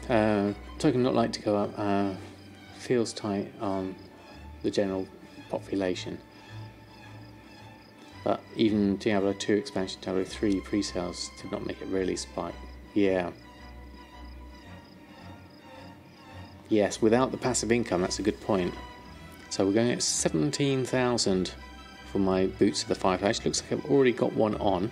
Token not like to go up. Feels tight on the general population. But even Diablo 2 expansion, Diablo 3 pre-sales did not make it really spike. Yeah. Yes, without the passive income, that's a good point. So we're going at 17,000 for my Boots of the Fireflash. Looks like I've already got one on.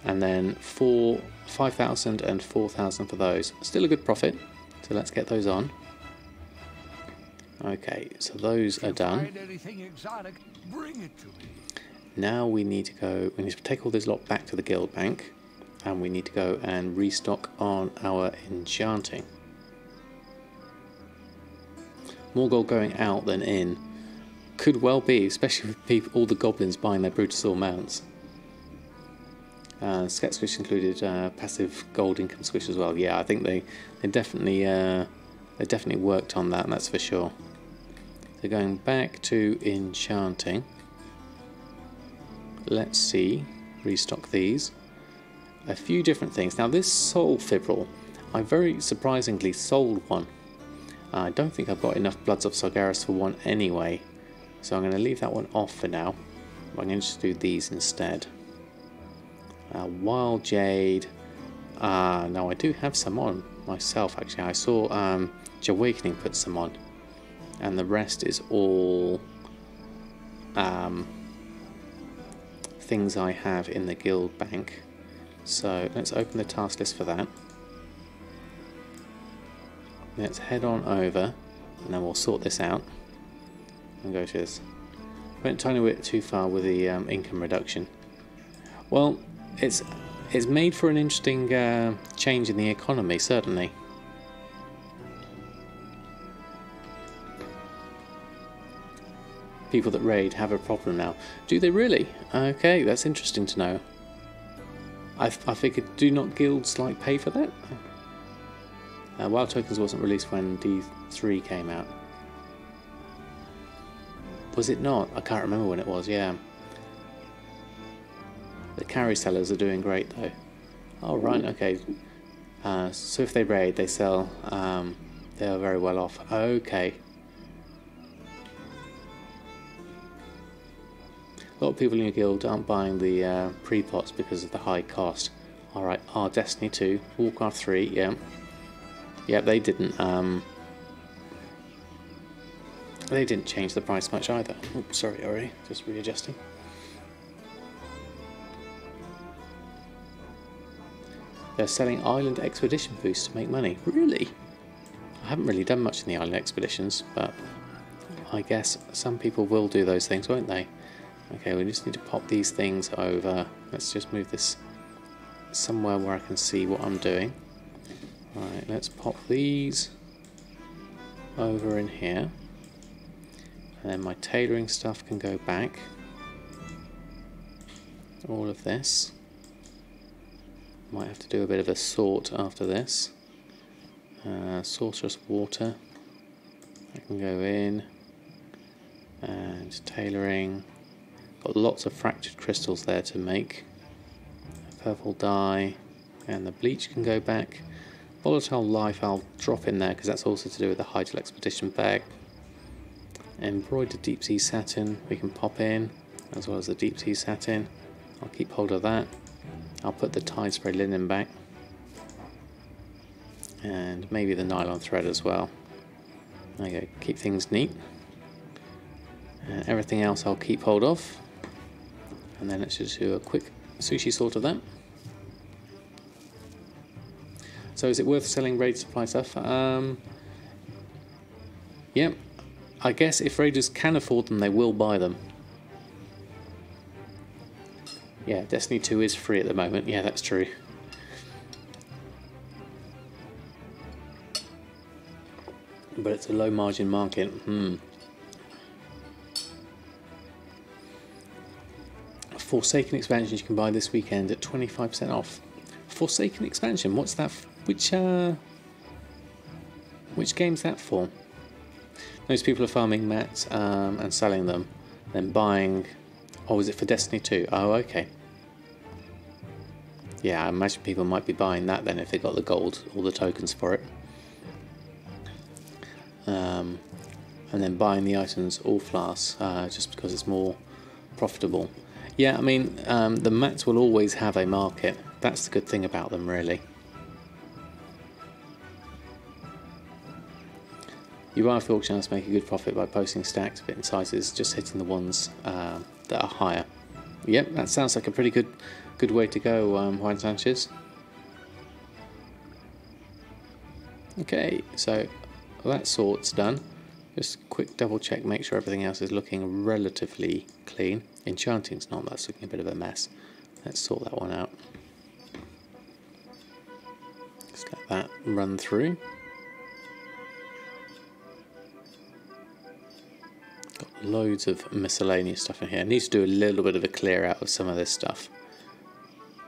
And then 5,000 and 4,000 for those. Still a good profit. So let's get those on. Okay, so those are done. Now we need to go, we need to take all this lot back to the guild bank. And we need to go and restock on our enchanting. More gold going out than in. Could well be, especially with people, all the goblins buying their Brutal mounts. Scat Squish included passive gold income squish as well. Yeah, I think they definitely worked on that, that's for sure. So going back to enchanting. Let's see, restock these. A few different things. Now this Soul Fibril, I very surprisingly sold one. I don't think I've got enough Bloods of Sargeras for one anyway, so I'm going to leave that one off for now. I'm going to just do these instead. Wild Jade. No, I do have some on myself actually. I saw Awakening put some on, and the rest is all things I have in the guild bank. So let's open the task list for that. Let's head on over, and then we'll sort this out and go through this. Went a tiny bit too far with the income reduction. Well, it's made for an interesting change in the economy, certainly. People that raid have a problem now. Do they really? Okay, that's interesting to know. I figured, do not guilds like pay for that? Wild Tokens wasn't released when D3 came out. Was it not? I can't remember when it was, yeah. The carry sellers are doing great though. Oh right, okay. So if they raid, they sell, they are very well off. Okay. A lot of people in your guild aren't buying the pre-pots because of the high cost. Alright, our Destiny 2, Warcraft 3, yeah. Yeah, they didn't change the price much either. Oh, sorry, Ori, just readjusting. They're selling island expedition boosts to make money. Really? I haven't really done much in the island expeditions, but I guess some people will do those things, won't they? Okay, we just need to pop these things over. Let's just move this somewhere where I can see what I'm doing. Right, let's pop these over in here. And then my tailoring stuff can go back. All of this. Might have to do a bit of a sort after this. Sorcerous water. I can go in. And tailoring. Got lots of fractured crystals there to make. Purple dye. And the bleach can go back. Volatile life I'll drop in there because that's also to do with the Hydral expedition bag. Embroidered deep sea satin we can pop in, as well as the deep sea satin. I'll keep hold of that. I'll put the tide spray linen back. And maybe the nylon thread as well. There you go, keep things neat. And everything else I'll keep hold of. And then let's just do a quick sushi sort of that. So is it worth selling raid supply stuff? Yeah, I guess if raiders can afford them, they will buy them. Yeah, Destiny 2 is free at the moment. Yeah, that's true. But it's a low margin market. Forsaken expansions you can buy this weekend at 25% off. Forsaken expansion, what's that? Which game's that for? Most people are farming mats and selling them, then buying. Oh, is it for Destiny 2? Oh, okay. Yeah, I imagine people might be buying that then if they got the gold, all the tokens for it. And then buying the items all flasks just because it's more profitable. Yeah, I mean, the mats will always have a market. That's the good thing about them, really. You buy off the auction house, make a good profit by posting stacks, bit in sizes, just hitting the ones that are higher. Yep, that sounds like a pretty good way to go, Juan Sanchez. Okay, so that sort's done. Just quick double check, make sure everything else is looking relatively clean. Enchanting's not, that's looking a bit of a mess. Let's sort that one out. Just let that run through. Got loads of miscellaneous stuff in here. I need to do a little bit of a clear out of some of this stuff.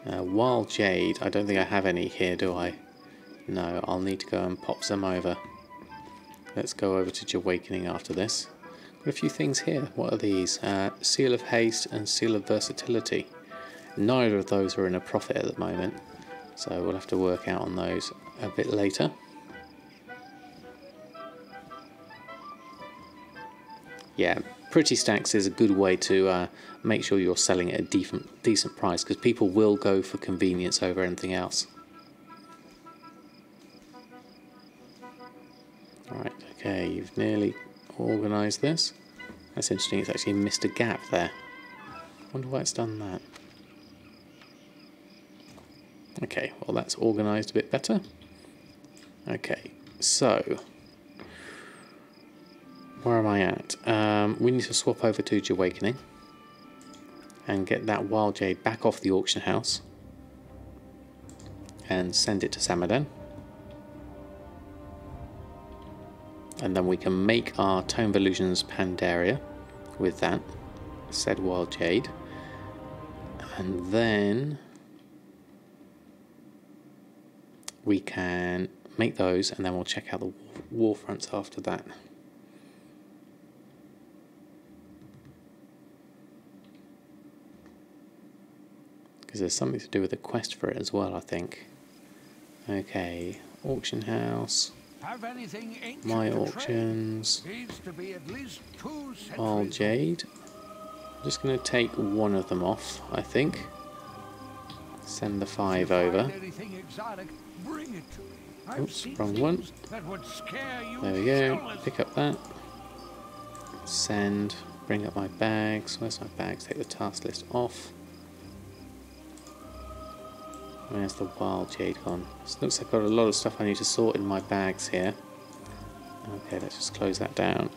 Wild Jade, I don't think I have any here, do I? No, I'll need to go and pop some over. Let's go over to Awakening after this. Got a few things here. What are these? Seal of Haste and Seal of Versatility. Neither of those are in a profit at the moment, so we'll have to work out on those a bit later. Yeah, pretty stacks is a good way to make sure you're selling at a decent price, because people will go for convenience over anything else. Alright, okay, you've nearly organised this. That's interesting, it's actually missed a gap there. Wonder why it's done that. Okay, well that's organised a bit better. Okay, so where am I at? We need to swap over to Awakening and get that Wild Jade back off the auction house and send it to Samadan. And then we can make our Tome of Illusions Pandaria with that said Wild Jade. And then we can make those, and then we'll check out the Warfronts after that. Because there's something to do with the quest for it as well, I think. Okay, auction house. My auctions. Wild Jade. I'm just going to take one of them off, I think. Send the 5 over. Oops, wrong one. There we go. Pick up that. Send. Bring up my bags. Where's my bags? Take the task list off. Where's the wild jade gone? This looks like I've got a lot of stuff I need to sort in my bags here. Okay, let's just close that down.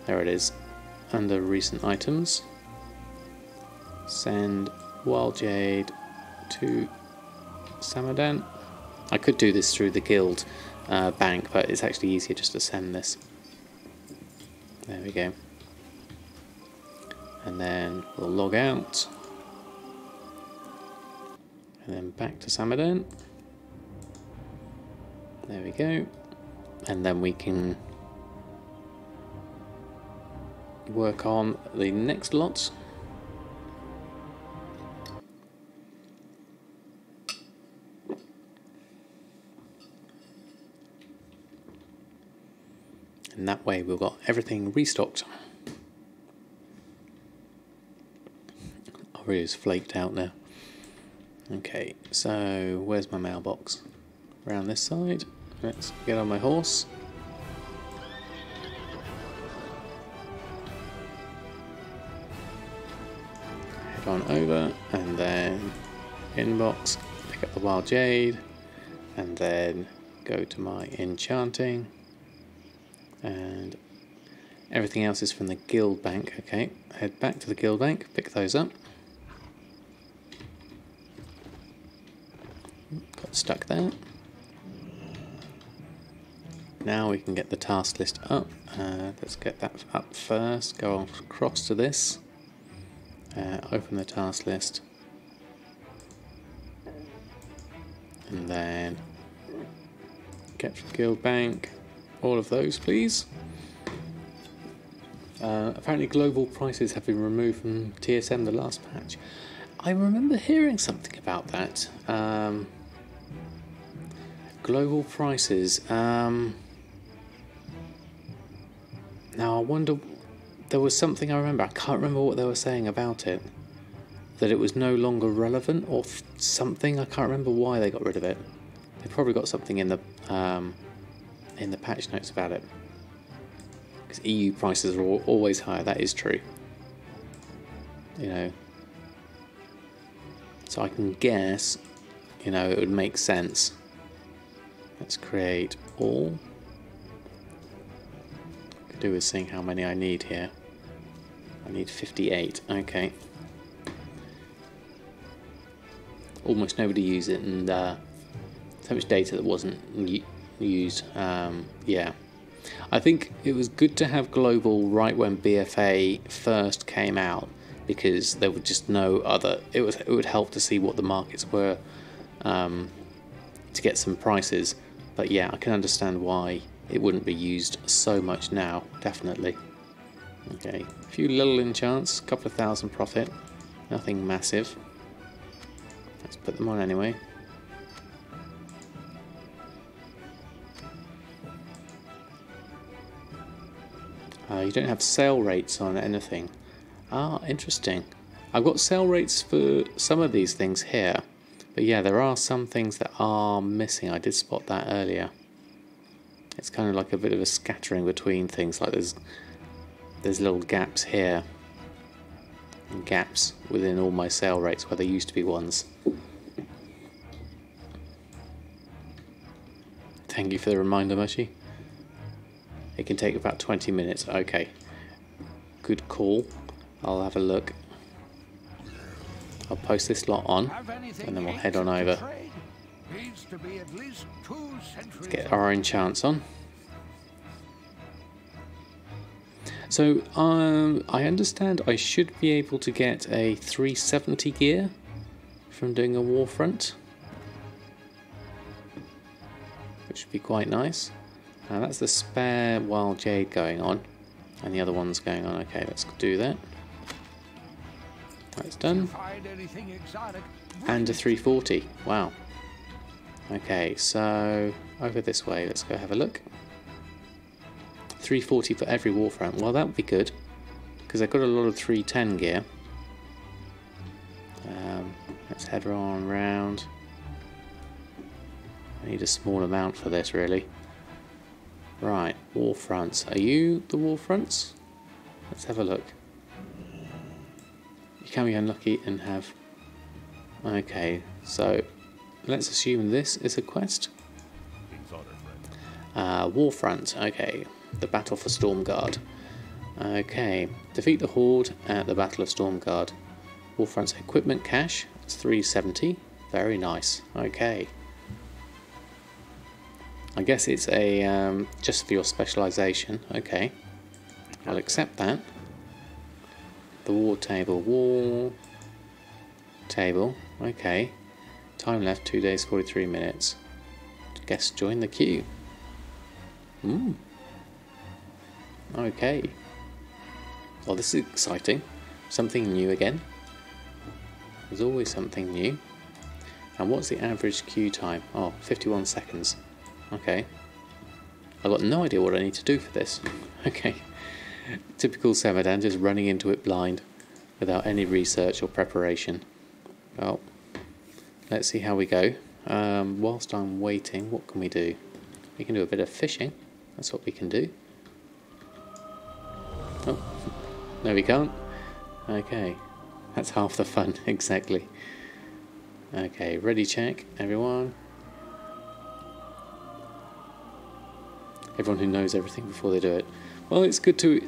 There it is. Under recent items. Send wild jade to Samadan. I could do this through the guild bank, but it's actually easier just to send this. There we go. And then we'll log out. And then back to Samadan. There we go. And then we can work on the next lot. And that way we've got everything restocked. Really is flaked out now. Okay, so where's my mailbox? Around this side. Let's get on my horse. Head on over and then inbox, pick up the wild jade, and then go to my enchanting. And everything else is from the guild bank. Okay, head back to the guild bank, pick those up. Got stuck there. Now we can get the task list up. Let's get that up first. Go across to this. Open the task list. And then get from guild bank. All of those, please. Apparently global prices have been removed from TSM the last patch. I remember hearing something about that. Global prices. Now I wonder, there was something I remember. I can't remember what they were saying about it. That it was no longer relevant or something. I can't remember why they got rid of it. They probably got something in the patch notes about it. Because EU prices are always higher. That is true. You know. So I can guess, you know, it would make sense. Let's create all. Could do with seeing how many I need here. I need 58. Okay. Almost nobody used it, and so much data that wasn't used. Yeah. I think it was good to have global right when BFA first came out, because there was just no other. It would help to see what the markets were, to get some prices. But yeah, I can understand why it wouldn't be used so much now. Definitely. Okay, a few little enchants, a couple of thousand profit, nothing massive. Let's put them on anyway. You don't have sale rates on anything. Ah, interesting. I've got sale rates for some of these things here, but yeah, there are some things that are missing. I did spot that earlier. It's kind of like a bit of a scattering between things, like there's little gaps here and gaps within all my sale rates where there used to be ones. Thank you for the reminder, Mushy. It can take about 20 minutes. Okay. Good call. I'll have a look. I'll post this lot on, and then we'll head on over. Let's get our enchants on. So, I understand I should be able to get a 370 gear from doing a Warfront, which would be quite nice. That's the spare wild jade going on, and the other one's going on. Okay, let's do that. That's done. And a 340. Wow. Okay, so over this way. Let's go have a look. 340 for every Warfront. Well, that would be good, because I've got a lot of 310 gear. Let's head on round. I need a small amount for this, really. Right, Warfronts. Are you the Warfronts? Let's have a look. You can be unlucky and have... Okay, so let's assume this is a quest. Warfront, okay. The Battle for Stormguard. Okay, defeat the Horde at the Battle of Stormguard. Warfront's equipment cache, it's 370. Very nice, okay. I guess it's a just for your specialisation. Okay, I'll accept that. The war table, okay. Time left 2 days 43 minutes. Guess join the queue. Okay. Well, this is exciting. Something new again. There's always something new. And what's the average queue time? Oh, 51 seconds. Okay. I've got no idea what I need to do for this. Okay. Typical Samadan, just running into it blind without any research or preparation. Well, let's see how we go. Whilst I'm waiting, what can we do? We can do a bit of fishing. That's what we can do. Oh, no we can't. Okay. That's half the fun, exactly. Okay, ready check, everyone. Everyone who knows everything before they do it. Well, it's good to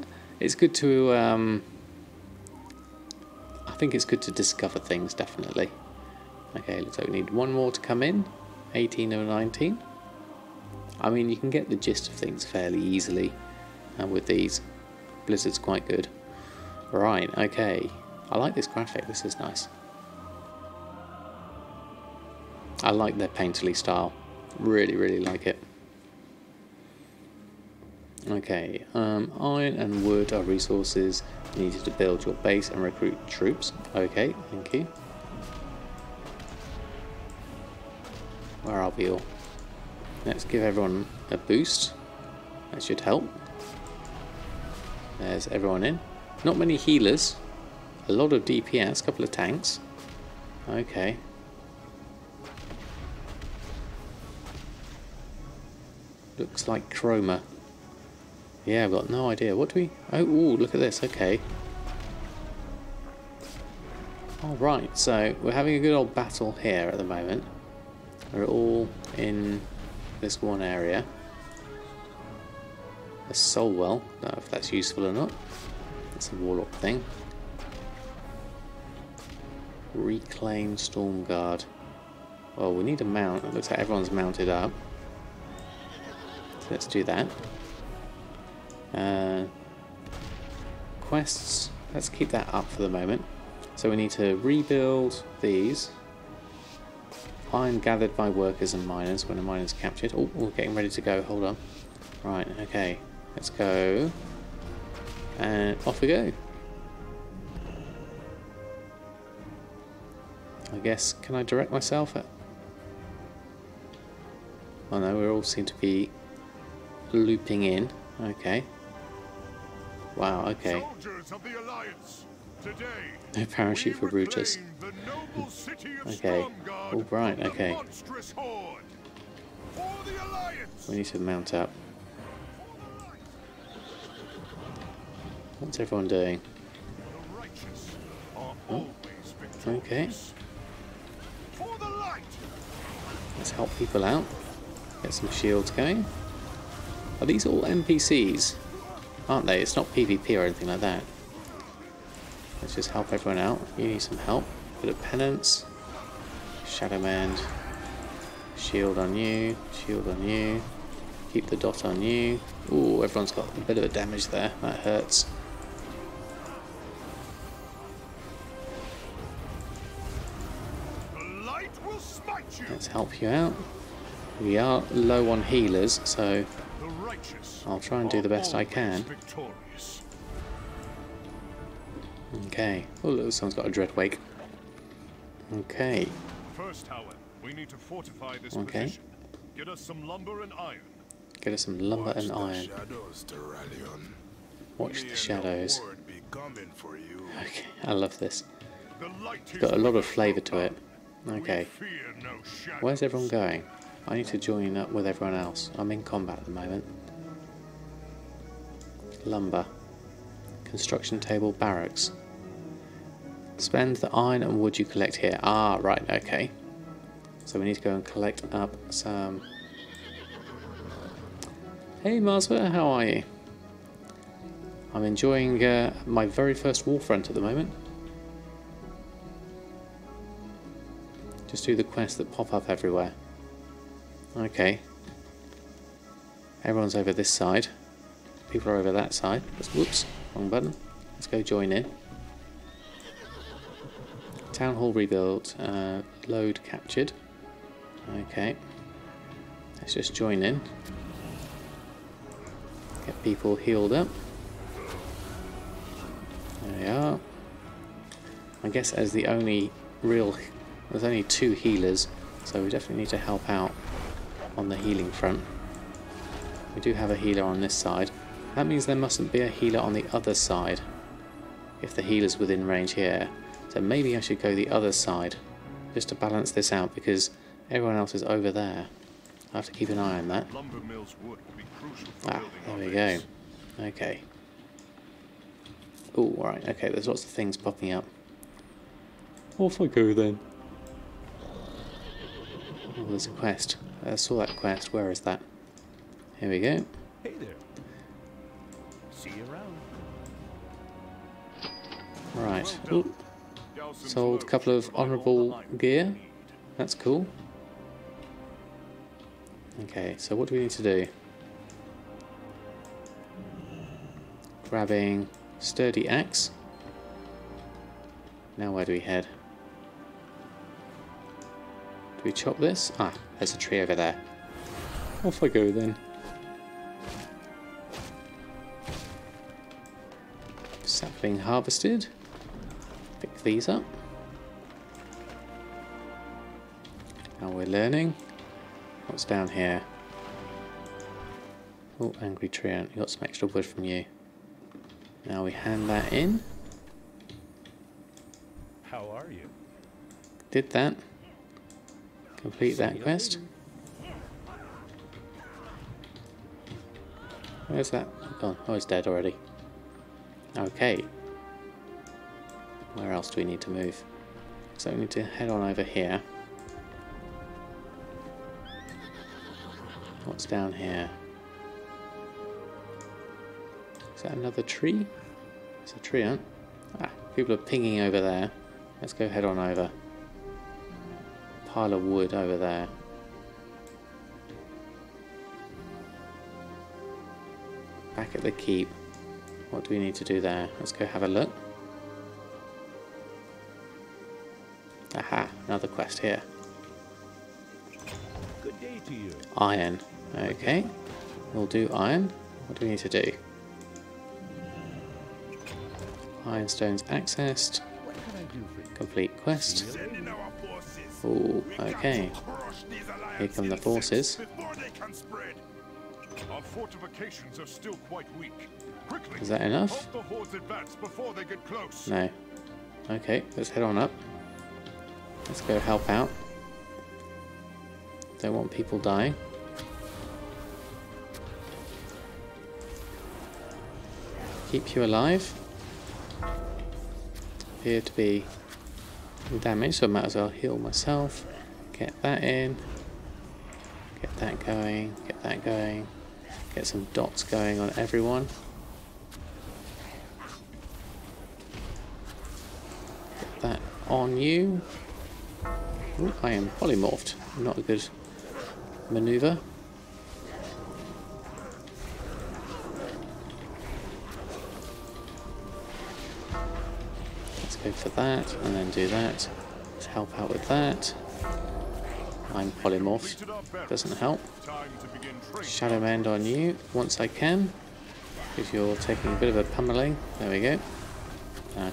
I think it's good to discover things, definitely. Okay, looks like we need one more to come in. 18 or 19. I mean, you can get the gist of things fairly easily with these. Blizzard's quite good. Right, okay. I like this graphic, this is nice. I like their painterly style. Really, really like it. Okay, iron and wood are resources needed to build your base and recruit troops. Okay, thank you. Where are we all? Let's give everyone a boost. That should help. There's everyone in. Not many healers. A lot of DPS, a couple of tanks. Okay. Looks like Chroma. Yeah, I've got no idea. What do we... Oh, ooh, look at this. Okay. Alright, so we're having a good old battle here at the moment. We're all in this one area. A soul well. Don't know if that's useful or not. It's a warlock thing. Reclaim Stormguard. Well, we need a mount. It looks like everyone's mounted up. So let's do that. Quests. Let's keep that up for the moment. So we need to rebuild these. Iron gathered by workers and miners when a mine is captured. Oh, we're getting ready to go. Hold on. Right, okay. Let's go. And off we go. I guess, can I direct myself at... Oh no, we all seem to be looping in. Okay. Wow, okay. Soldiers of the Alliance, today No parachute for Brutus. Okay. All right, okay. We need to mount up. What's everyone doing? Oh. Okay. Let's help people out. Get some shields going. Are these all NPCs? Aren't they? It's not PvP or anything like that. Let's just help everyone out. You need some help. Bit of penance. Shadow Mend. Shield on you. Shield on you. Keep the dot on you. Ooh, everyone's got a bit of a damage there. That hurts. Let's help you out. We are low on healers, so I'll try and do the best I can. Okay. Oh, look, someone's got a Dreadwake. Okay. First, however, we need to fortify this okay. position. Get us some lumber and iron. Get us some lumber and iron. Watch the shadows. Okay, I love this. It's got a lot of flavour to it. Okay. Where's everyone going? I need to join up with everyone else. I'm in combat at the moment. Lumber. Construction table, barracks. Spend the iron and wood you collect here. Ah, right, okay. So we need to go and collect up some... Hey Marsva, how are you? I'm enjoying my very first Warfront at the moment. Just do the quests that pop up everywhere. Okay. Everyone's over this side. People are over that side. Whoops, wrong button. Let's go join in. Town hall rebuilt. Load captured. Okay. Let's just join in. Get people healed up. There we are. I guess as the only real... There's only 2 healers, so we definitely need to help out on the healing front. We do have a healer on this side. That means there mustn't be a healer on the other side if the healer's within range here. So maybe I should go the other side just to balance this out because everyone else is over there. I have to keep an eye on that. Ah, there we go. Okay. Oh, right, okay, there's lots of things popping up. Off I go then. Oh, there's a quest. I saw that quest. Where is that? Here we go. Hey there. See you around. Right. Ooh. Sold a couple of honourable gear. That's cool. Okay, so what do we need to do? Grabbing sturdy axe. Now where do we head? Do we chop this? Ah, there's a tree over there. Off I go then. Sapling harvested. Pick these up. Now we're learning. What's down here? Oh, angry treant. We got some extra wood from you. Now we hand that in. How are you? Did that. Complete that quest. Where's that gone? Oh, it's dead already. Okay. Where else do we need to move? So we need to head on over here. What's down here? Is that another tree? It's a tree, huh? Ah, people are pinging over there. Let's go head on over. Pile of wood over there. Back at the keep. What do we need to do there? Let's go have a look. Aha, another quest here. Good day to you. Iron. Okay. We'll do iron. What do we need to do? Ironstones accessed. What can I do for you? Complete quest. Oh, okay. Here come the forces. Our fortifications are still quite weak. Quickly, Is that enough? help the hordes advance before they get close. No. Okay, let's head on up. Let's go help out. Don't want people dying. Keep you alive. Appear to be damaged, so I might as well heal myself. Get that in. Get that going. Get that going. Get some dots going on everyone. Get that on you. Ooh, I am polymorphed. Not a good maneuver. Let's go for that and then do that. Let's help out with that. I'm polymorphed. Doesn't help. Shadow Mend on you once I can, because you're taking a bit of a pummeling. There we go.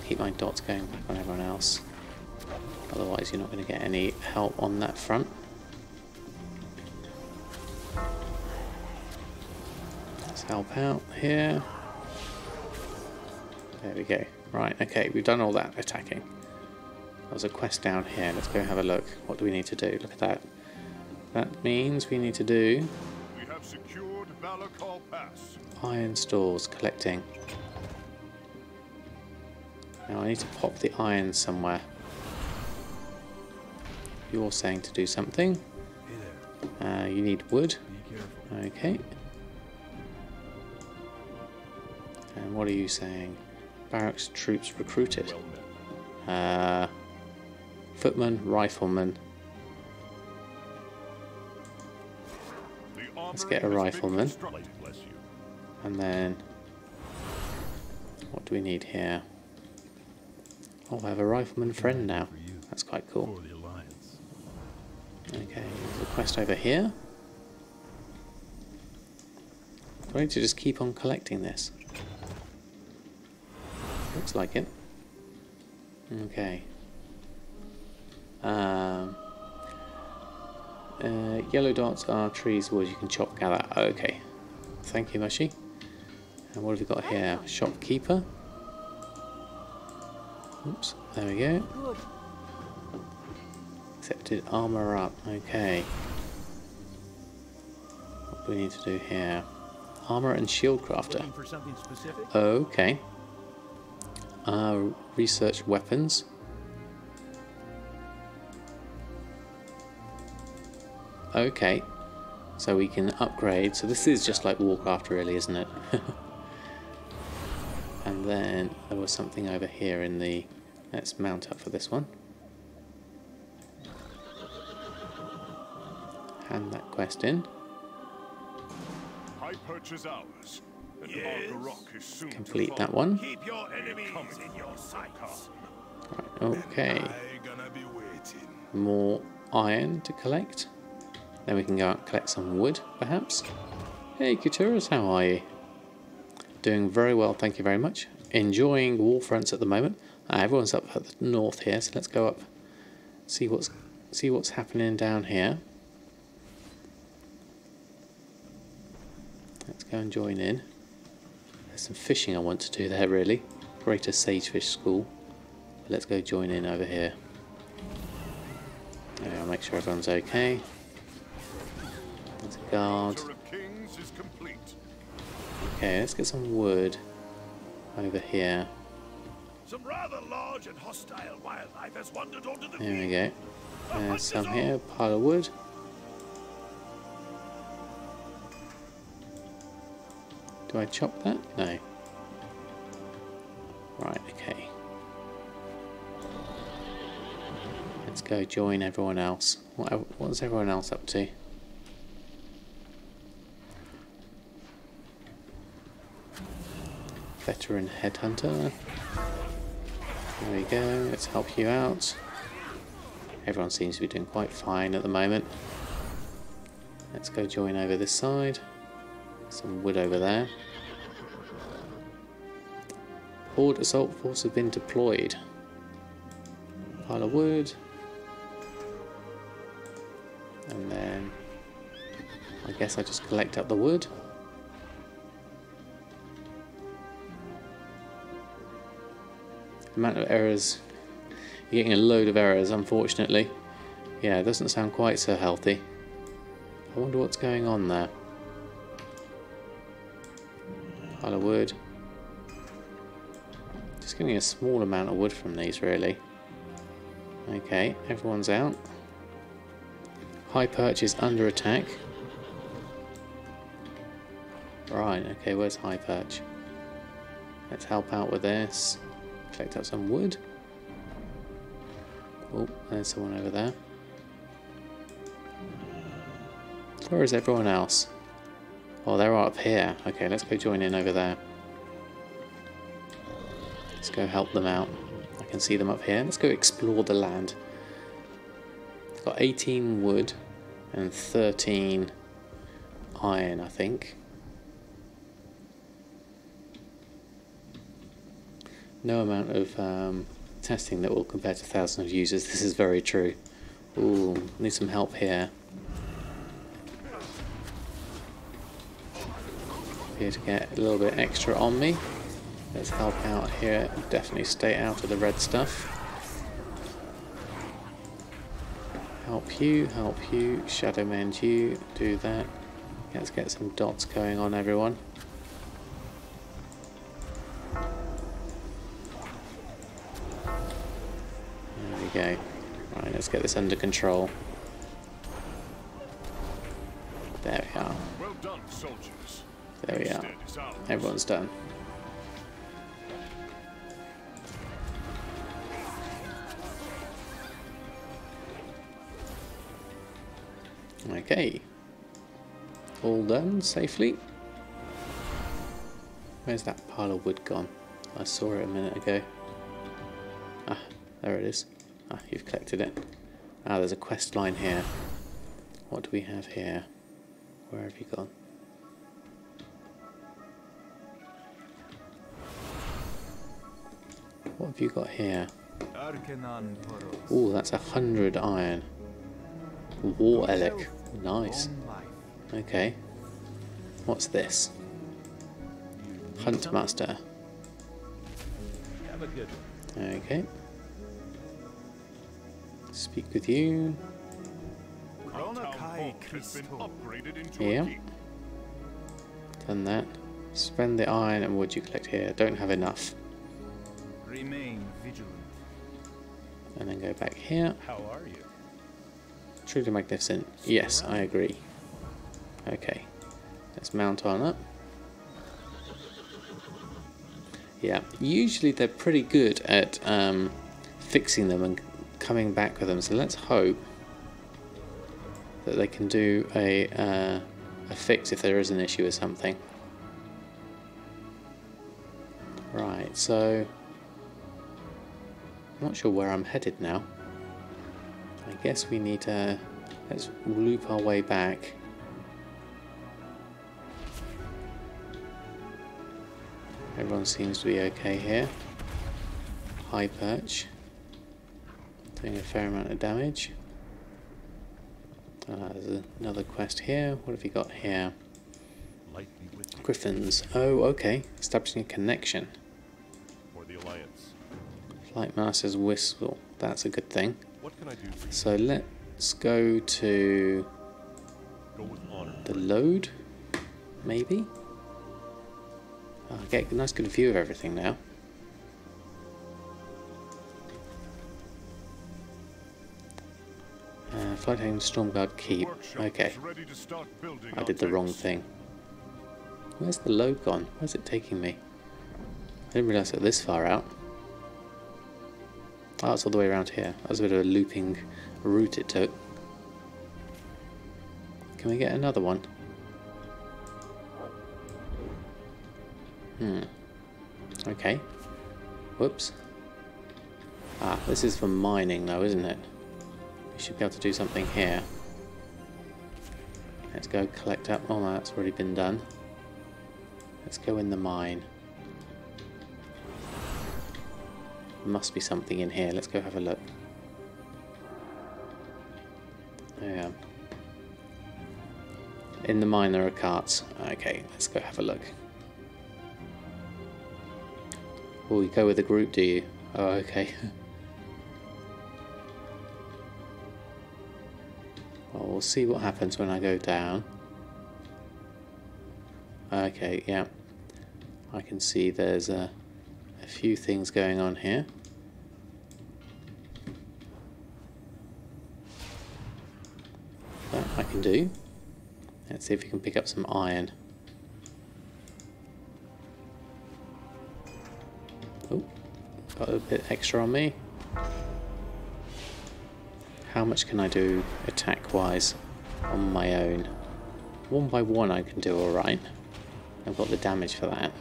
Keep my dots going back on everyone else. Otherwise you're not going to get any help on that front. Let's help out here. There we go. Right, okay, we've done all that attacking. There's a quest down here. Let's go have a look. What do we need to do? Look at that. That means we need to do We have secured Valakal Pass. iron stores collecting. Now I need to pop the iron somewhere. You're saying to do something. You need wood. Okay. And what are you saying? Barracks troops recruited. Footman, rifleman. Let's get a rifleman. And then what do we need here? Oh, I have a rifleman friend now. That's quite cool. Okay, there's a quest over here. Do I need to just keep on collecting this? Looks like it. Okay. Yellow dots are trees, wood you can chop, gather. Okay. Thank you, Mushy. And what have we got here? Shopkeeper. Oops, there we go. Accepted armor up. Okay. What do we need to do here? Armor and shield crafter. Okay. Research weapons. Okay. So we can upgrade. So this is just like Warcraft really, isn't it? And then there was something over here in the... Let's mount up for this one. Hand that quest in. High perch is ours. Argarok is soon Complete that one. Keep your enemies in your sights. Right, okay. More iron to collect. Then we can go out and collect some wood, perhaps. Hey, Kuturas, how are you? Doing very well, thank you very much. Enjoying Warfronts at the moment. Everyone's up at the north here, so let's go up, see what's happening down here. Let's go and join in. There's some fishing I want to do there, really. Greater Sagefish School. But let's go join in over here. There, I'll make sure everyone's okay. There's a guard. Okay, let's get some wood over here. Some rather large and hostile wildlife has wandered onto the There we go. There's some here, pile of wood. Do I chop that? No. Right, okay. Let's go join everyone else. What's everyone else up to? Veteran headhunter. There we go, let's help you out. Everyone seems to be doing quite fine at the moment. Let's go join over this side. Some wood over there. Horde assault force have been deployed. Pile of wood. And then I guess I just collect up the wood. Amount of errors. You're getting a load of errors, unfortunately. Yeah, it doesn't sound quite so healthy. I wonder what's going on there. Pile of wood. Just getting a small amount of wood from these, really. Okay, everyone's out. High perch is under attack. Right, okay, where's high perch? Let's help out with this. Collect up some wood. Oh, there's someone over there. Where is everyone else? Oh, they're up here. Okay, let's go join in over there. Let's go help them out. I can see them up here. Let's go explore the land. I've got 18 wood and 13 iron, I think. No amount of testing that will compare to thousands of users. This is very true. Ooh, need some help here. Here to get a little bit extra on me. Let's help out here. Definitely stay out of the red stuff. Help you, Shadow Mend you, do that. Let's get some dots going on, everyone. There we go. Right, let's get this under control. There we are. Well done, soldiers. There we are. Everyone's done. Okay. All done safely. Where's that pile of wood gone? I saw it a minute ago. Ah, there it is. Ah, you've collected it. Ah, there's a quest line here. What do we have here? Where have you gone? What have you got here? Oh, that's 100 iron. War Elic. Nice. Okay. What's this? Huntmaster. Okay. Speak with you. Yeah. Done that. Spend the iron and wood you collect here. Don't have enough. Remain vigilant. And then go back here. How are you? Truly magnificent. Yes, I agree. Okay. Let's mount on up. Yeah, usually they're pretty good at fixing them and coming back with them. So let's hope that they can do a fix if there is an issue with something. Right, so I'm not sure where I'm headed now. I guess we need to, let's loop our way back. Everyone seems to be okay here. High perch. Doing a fair amount of damage. There's another quest here. What have you got here? Griffins. Oh, okay. Establishing a connection. For the Alliance. Flight Master's Whistle. That's a good thing. What can I do for you? So let's go to Go with honor. the load, maybe? I get a nice good view of everything now. Fighting Stormguard Keep. Okay. I did the wrong thing. Where's the load gone? Where's it taking me? I didn't realise it was this far out. Oh, it's all the way around here. That was a bit of a looping route it took. Can we get another one? Okay. Whoops. Ah, this is for mining though, isn't it? We should be able to do something here. Let's go collect up. Oh no, that's already been done. Let's go in the mine. Must be something in here. Let's go have a look. Yeah. In the mine there are carts. Okay, let's go have a look. Oh, you go with the group, do you? Oh, okay. Well, we'll see what happens when I go down. Okay, yeah. I can see there's a few things going on here. That I can do. Let's see if we can pick up some iron. Oh, got a bit extra on me. How much can I do attack-wise on my own? 1 by 1 I can do alright. I've got the damage for that.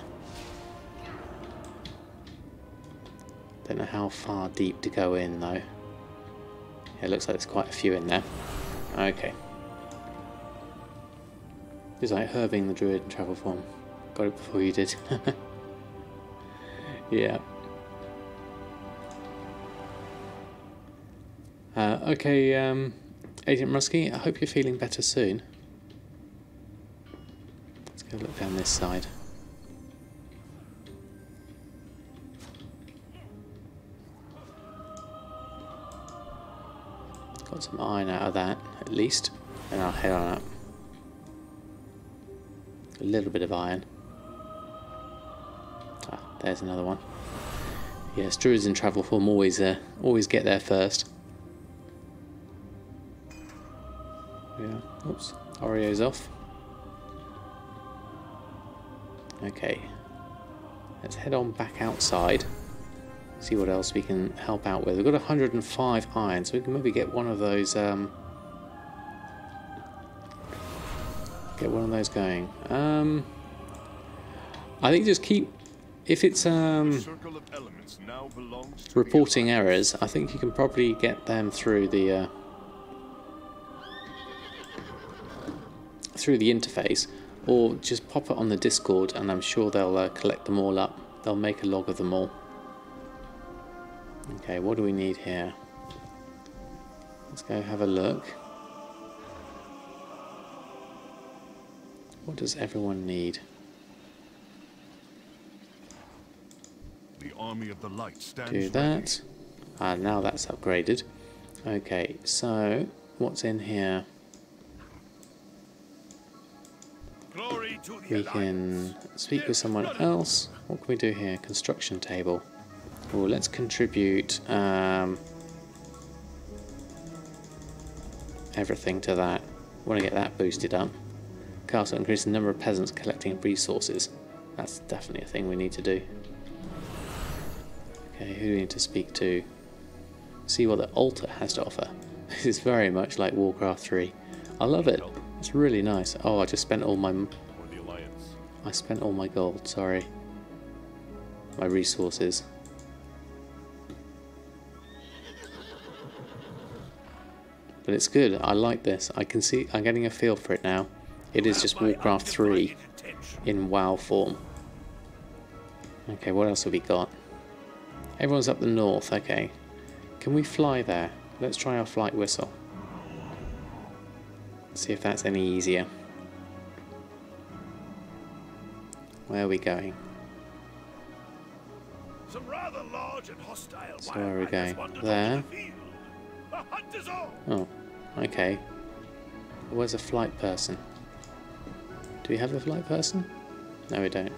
Don't know how far deep to go in though. Yeah, it looks like there's quite a few in there. Okay. It's like Herbing the Druid in travel form. Got it before you did. Yeah. Okay, Agent Muskie, I hope you're feeling better soon. Let's go look down this side. Got some iron out of that, at least. And I'll head on up. A little bit of iron. Ah, there's another one. Yes, druids in travel form always get there first. Yeah. Oops. Oreo's off. Okay. Let's head on back outside. See what else we can help out with. We've got 105 iron, so we can maybe get one of those. Get one of those going. I think just keep. If it's reporting errors, I think you can probably get them through the interface, or just pop it on the Discord, and I'm sure they'll collect them all up. They'll make a log of them all. Okay, what do we need here? Let's go have a look. What does everyone need? The army of the light stands Do that. Ah, now that's upgraded. Okay, so what's in here? Glory to the We can speak with someone else. What can we do here? Construction table. Oh, let's contribute everything to that. Want to get that boosted up. Castle increase the number of peasants collecting resources. That's definitely a thing we need to do. Okay, who do we need to speak to? See what the altar has to offer. This is very much like Warcraft 3. I love it. It's really nice. Oh, I just spent all my... I spent all my gold, sorry. My resources. But it's good. I like this. I can see... I'm getting a feel for it now. It is just Warcraft 3 in WoW form. Okay, what else have we got? Everyone's up the north. Okay. Can we fly there? Let's try our flight whistle. See if that's any easier. Where are we going? Some rather large and hostile. So where are we going? There. Oh, okay. Where's a flight person? Do we have a flight person? No, we don't.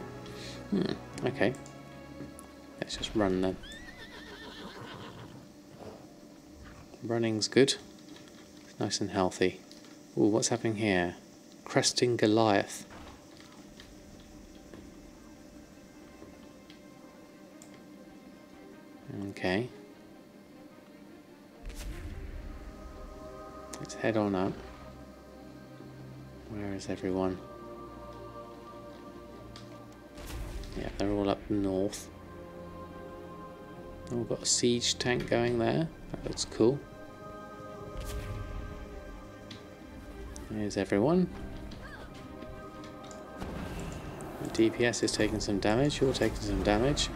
Okay. Let's just run then. Running's good. It's nice and healthy. Ooh, what's happening here? Cresting Goliath. Okay. Let's head on up. Where is everyone? Yeah, they're all up north. Oh, we've got a siege tank going there. That looks cool. There's everyone. The DPS is taking some damage. You're taking some damage.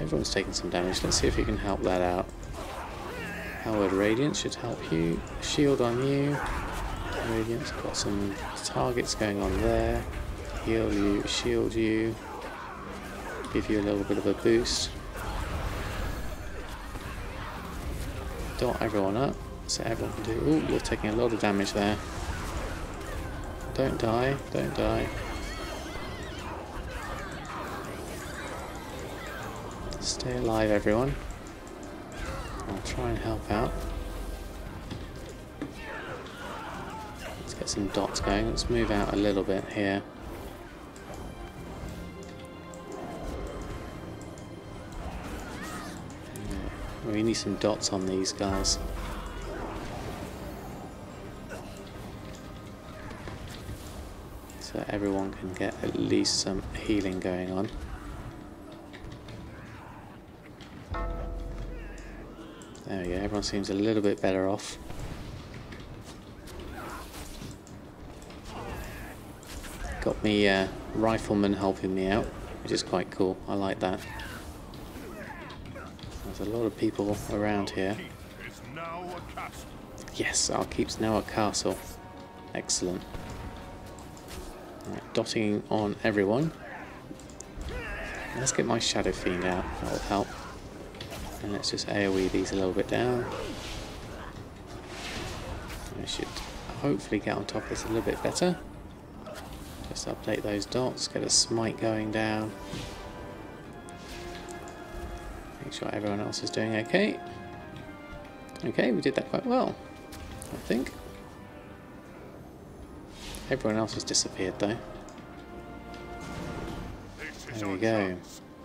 Everyone's taking some damage. Let's see if we can help that out. Howard Radiance should help you. Shield on you. Radiance, got some targets going on there. Heal you, shield you. Give you a little bit of a boost. Dot everyone up so everyone can do... Ooh, you're taking a lot of damage there. Don't die, don't die. Stay alive, everyone. I'll try and help out. Let's get some dots going. Let's move out a little bit here. We need some dots on these guys. So everyone can get at least some healing going on. There we go, everyone seems a little bit better off. Got me rifleman helping me out, which is quite cool. I like that. There's a lot of people around here. Yes, our keep's now a castle. Excellent. Right, dotting on everyone. Let's get my Shadow Fiend out, that will help. And let's just AoE these a little bit down. hopefully get on top of this a little bit better. Just update those dots, get a smite going down. Make sure everyone else is doing okay. Okay, we did that quite well, I think. Everyone else has disappeared though. There we go.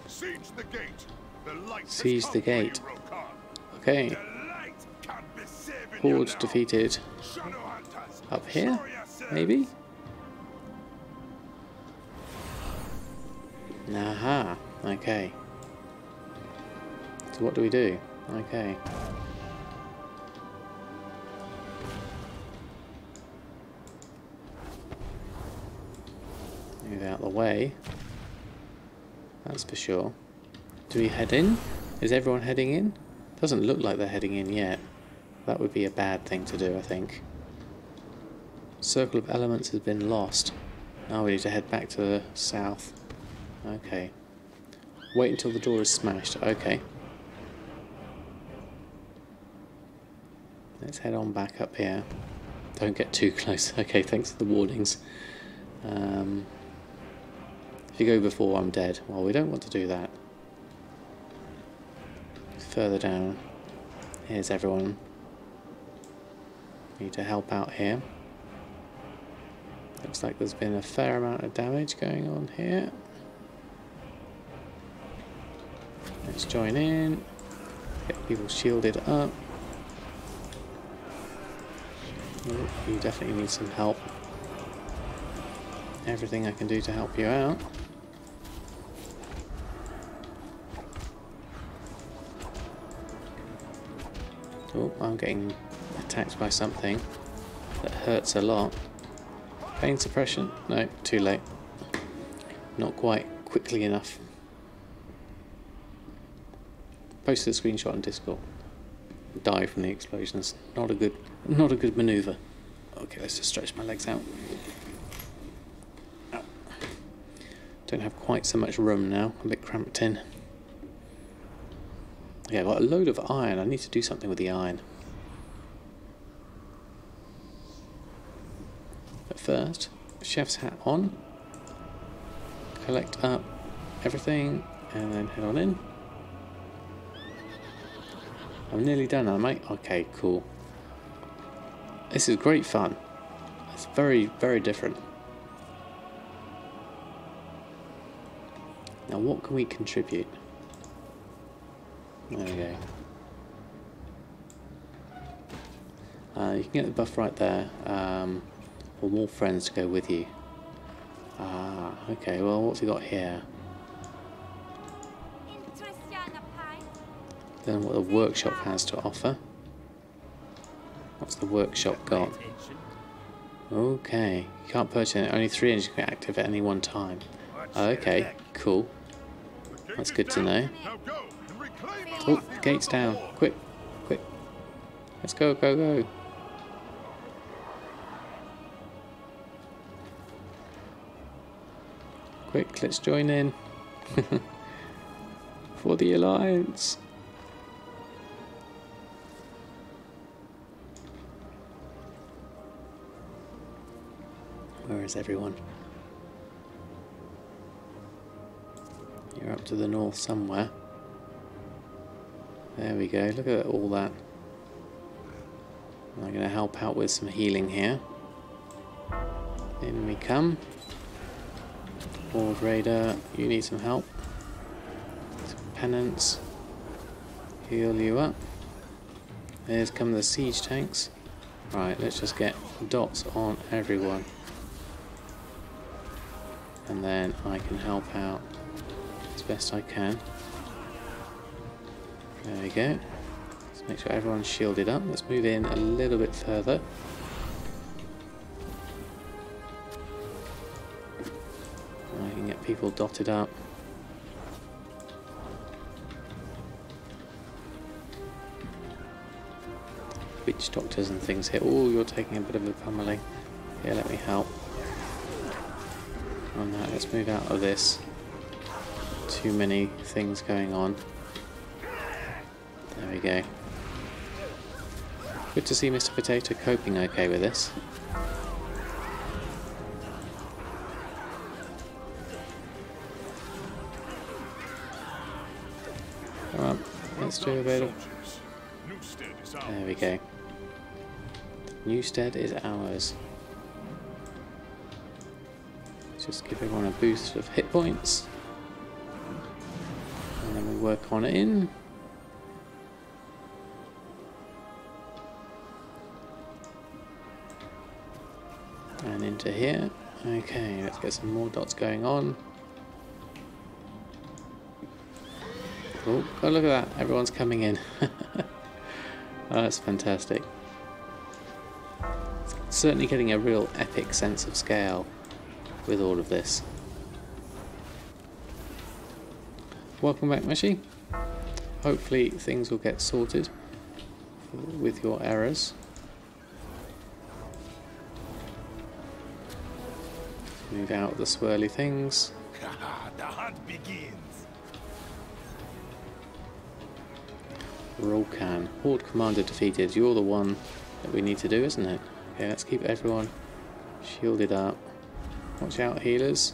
Siege the gate. The light Seize the gate. Okay. Horde defeated. Up here, maybe? Aha, okay. So what do we do? Okay. Move out the way. That's for sure. Do we head in? Is everyone heading in? Doesn't look like they're heading in yet. That would be a bad thing to do, I think. Circle of elements has been lost. Now we need to head back to the south. Okay. Wait until the door is smashed. Okay. Let's head on back up here. Don't get too close. Okay, thanks for the warnings. If you go before I'm dead. Well, we don't want to do that. Further down. Here's everyone. Need to help out here. Looks like there's been a fair amount of damage going on here. Let's join in. Get people shielded up. Oh, you definitely need some help. Everything I can do to help you out. Oh, I'm getting attacked by something that hurts a lot. Pain suppression? No, too late. Not quite quickly enough. Posted a screenshot on Discord. Die from the explosions. Not a good maneuver. Okay, let's just stretch my legs out. Ow. Don't have quite so much room now. I'm a bit cramped in. Okay, I've got a load of iron. I need to do something with the iron. But first, chef's hat on. Collect up everything and then head on in. I'm nearly done now, mate. Okay, cool. This is great fun. It's very, very different. Now, what can we contribute? There we go. You can get the buff right there. Or more friends to go with you. Ah, okay. Well, what's we got here? Then what the workshop has to offer. What's the workshop got? Okay, you can't purchase it. Only 3 engines can active at any one time. Okay, cool. That's good to know. Oh, gates down. Quick, quick. Let's go, go, go. Quick, let's join in. For the Alliance. Where is everyone? You're up to the north somewhere. There we go, look at all that. I'm going to help out with some healing here. In we come. Horde Raider, you need some help. Some penance. Heal you up. Here's come the siege tanks. Right, let's just get dots on everyone. And then I can help out as best I can. There we go. Let's make sure everyone's shielded up. Let's move in a little bit further. I can get people dotted up. Witch doctors and things here. Oh, you're taking a bit of a pummeling. Here, let me help. On that, let's move out of this. Too many things going on. There we go. Good to see Mr. Potato coping okay with this. Come on, let's do a bit of... Newstead is There ours. we go. Newstead is ours. Just give everyone a boost of hit points. And then we work on it in. And into here. Okay, let's get some more dots going on. Oh, look at that. Everyone's coming in. Oh, that's fantastic. Certainly getting a real epic sense of scale with all of this. Welcome back, Mushy. Hopefully things will get sorted with your errors. Move out the swirly things. The hunt begins. Rolcan. Horde Commander defeated. You're the one that we need to do, isn't it? Okay, let's keep everyone shielded up. Watch out, healers.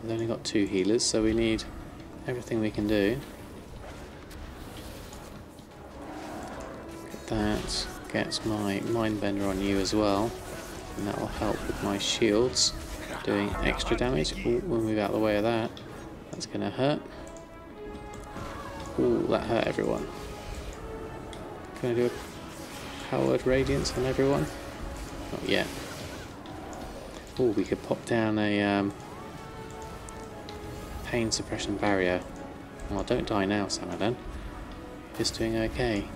We've only got 2 healers, so we need everything we can do. Get that. Gets my Mindbender on you as well. And that will help with my shields doing extra damage. Ooh, we'll move out of the way of that. That's going to hurt. Ooh, that hurt everyone. Can I do a powered radiance on everyone? Not yet. Ooh, we could pop down a pain suppression barrier. Well, don't die now, Samadan. Just doing okay.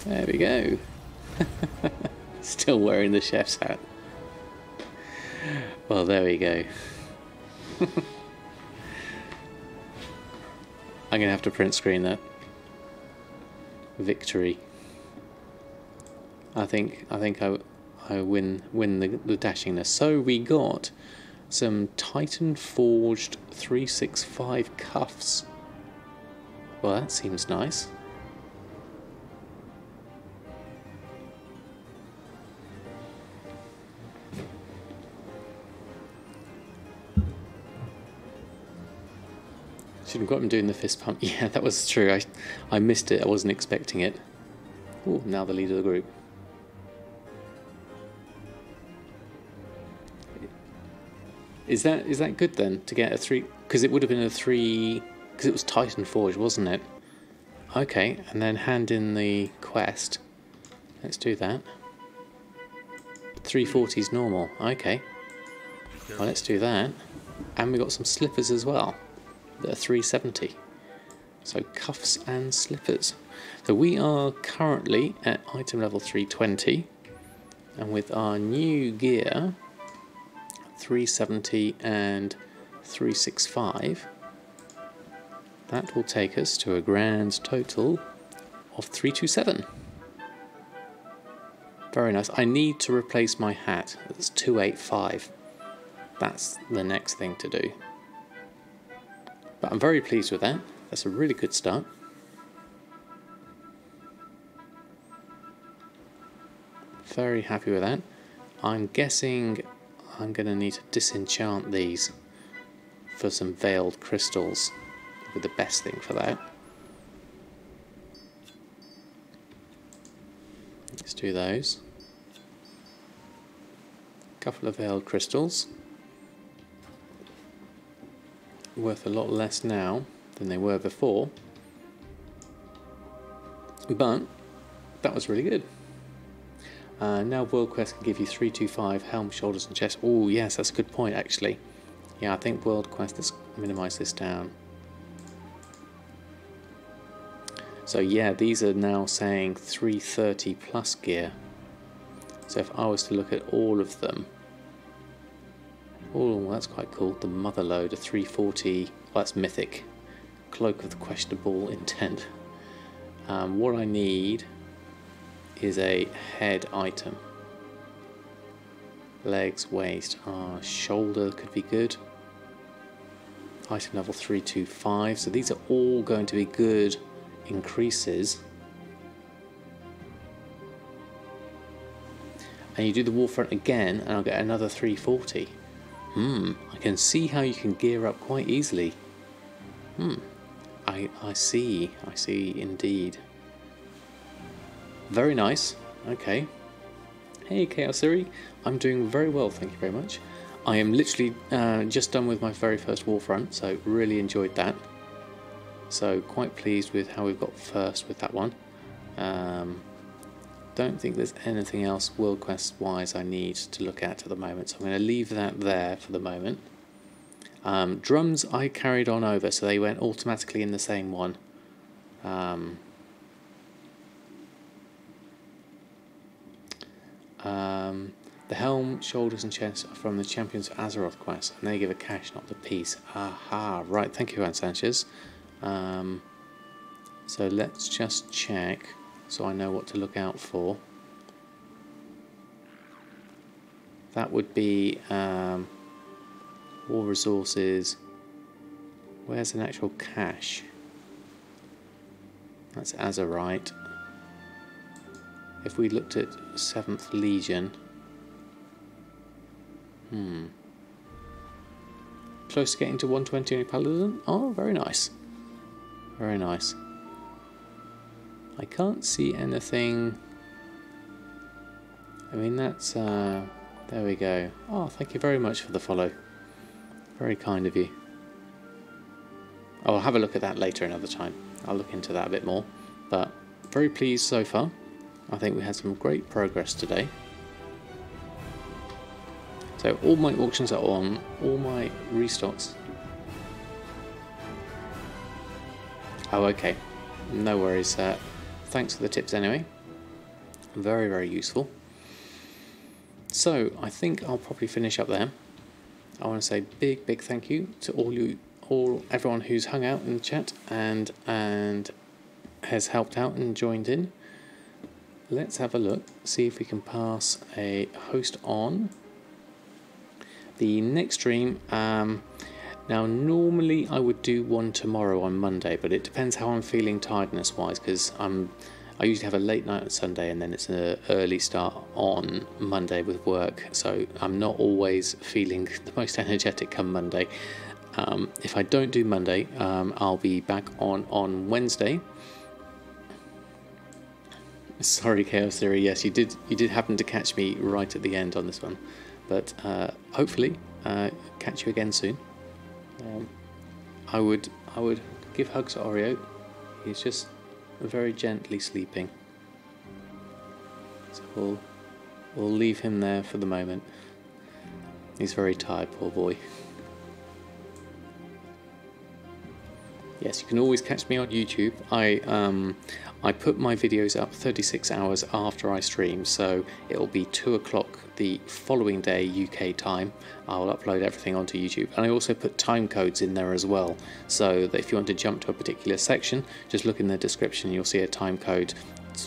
There we go. Still wearing the chef's hat. Well, there we go. I'm gonna have to print screen that. Victory. I think I win the dashingness. So we got some Titan forged 365 cuffs. Well, that seems nice. Should have got him doing the fist pump. Yeah, that was true. I missed it. I wasn't expecting it. Oh, now the leader of the group. Is that good then to get a 3? Because it would have been a 3. Because it was Titan Forge, wasn't it? Okay, and then hand in the quest. Let's do that. 340 is normal. Okay. Well, let's do that. And we got some slippers as well. That are 370. So cuffs and slippers. So we are currently at item level 320, and with our new gear 370 and 365, that will take us to a grand total of 327. Very nice. I need to replace my hat. It's 285. That's the next thing to do. But I'm very pleased with that. That's a really good start. Very happy with that. I'm guessing I'm going to need to disenchant these for some veiled crystals. With the best thing for that. Let's do those. A couple of veiled crystals. Worth a lot less now than they were before, but that was really good. Now World Quest can give you 325 helm, shoulders and chest. Oh yes, that's a good point actually. Yeah, I think World Quest, let's minimise this down. So yeah, these are now saying 330 plus gear. So if I was to look at all of them, oh, that's quite cool. The Mother Load, a 340. Well, that's mythic. Cloak of the Questionable Intent. What I need is a head item. Legs, waist, shoulder could be good. Item level 325. So these are all going to be good increases. and you do the Warfront again, and I'll get another 340. I can see how you can gear up quite easily. I see indeed. Very nice. Okay. Hey Chaos Siri, I'm doing very well, thank you very much. I am literally just done with my very first Warfront, so really enjoyed that. So quite pleased with how we've got first with that one. Don't think there's anything else World Quest wise I need to look at the moment, so I'm going to leave that there for the moment. Drums I carried on over, so they went automatically in the same one. The helm, shoulders and chest are from the Champions of Azeroth quest, and they give a cash, not the piece. Aha, right, thank you, Juan Sanchez. So let's just check so I know what to look out for. That would be war resources. Where's an actual cache? That's Azerite. If we looked at 7th Legion, close to getting to 120 on your Paladin. Oh, very nice. Very nice. I can't see anything. I mean, that's there we go. Oh, thank you very much for the follow. Very kind of you. I'll have a look at that later another time. I'll look into that a bit more. But very pleased so far. I think we had some great progress today. So all my auctions are on, all my restocks. Oh, okay. No worries. Thanks for the tips anyway. Very, very useful. So I think I'll probably finish up there. I want to say big thank you to everyone who's hung out in the chat and has helped out and joined in. Let's have a look, see if we can pass a host on. The next stream, now normally I would do one tomorrow on Monday, but it depends how I'm feeling tiredness wise, because I usually have a late night on Sunday and then it's an early start on Monday with work, so I'm not always feeling the most energetic come Monday. If I don't do Monday, I'll be back on Wednesday. Sorry, Chaos Theory. Yes, you did happen to catch me right at the end on this one, but hopefully catch you again soon. I would give hugs to Oreo. He's just very gently sleeping, so we'll leave him there for the moment. He's very tired, poor boy. Yes, you can always catch me on YouTube. I put my videos up 36 hours after I stream, so it'll be 2 o'clock the following day UK time. I'll upload everything onto YouTube, and I also put time codes in there as well, so that if you want to jump to a particular section, just look in the description, you'll see a time code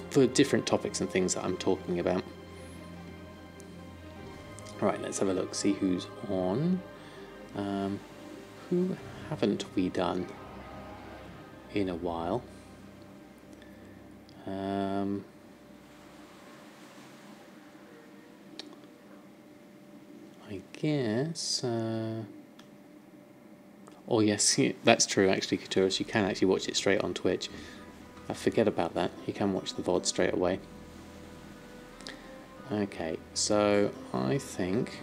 for different topics and things that I'm talking about. Right, let's have a look, see who's on. Who haven't we done in a while? I guess oh yes, that's true actually, Katuris, you can actually watch it straight on Twitch. I forget about that, you can watch the VOD straight away. Okay, so I think,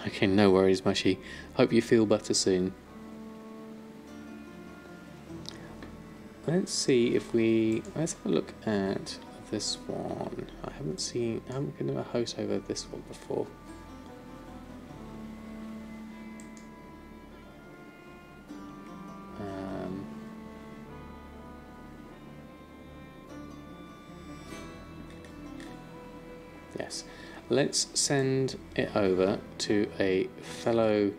okay, no worries Mushy, hope you feel better soon. Let's see if let's have a look at this one. I haven't been a host over this one before. Yes, let's send it over to a fellow,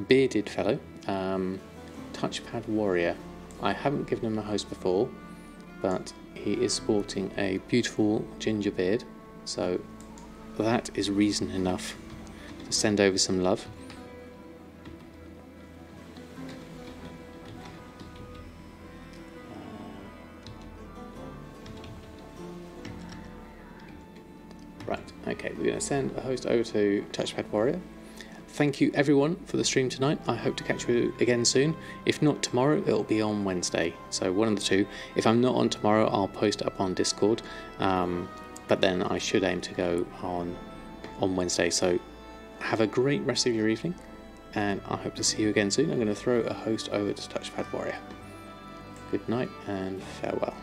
bearded fellow, touchpad warrior. I haven't given him a host before, but he is sporting a beautiful ginger beard, so that is reason enough to send over some love. send a host over to Touchpad Warrior. Thank you everyone for the stream tonight. I hope to catch you again soon. If not tomorrow, it'll be on Wednesday. So one of the two. If I'm not on tomorrow, I'll post it up on Discord. But then I should aim to go on Wednesday. So have a great rest of your evening, and I hope to see you again soon. I'm going to throw a host over to Touchpad Warrior. Good night and farewell.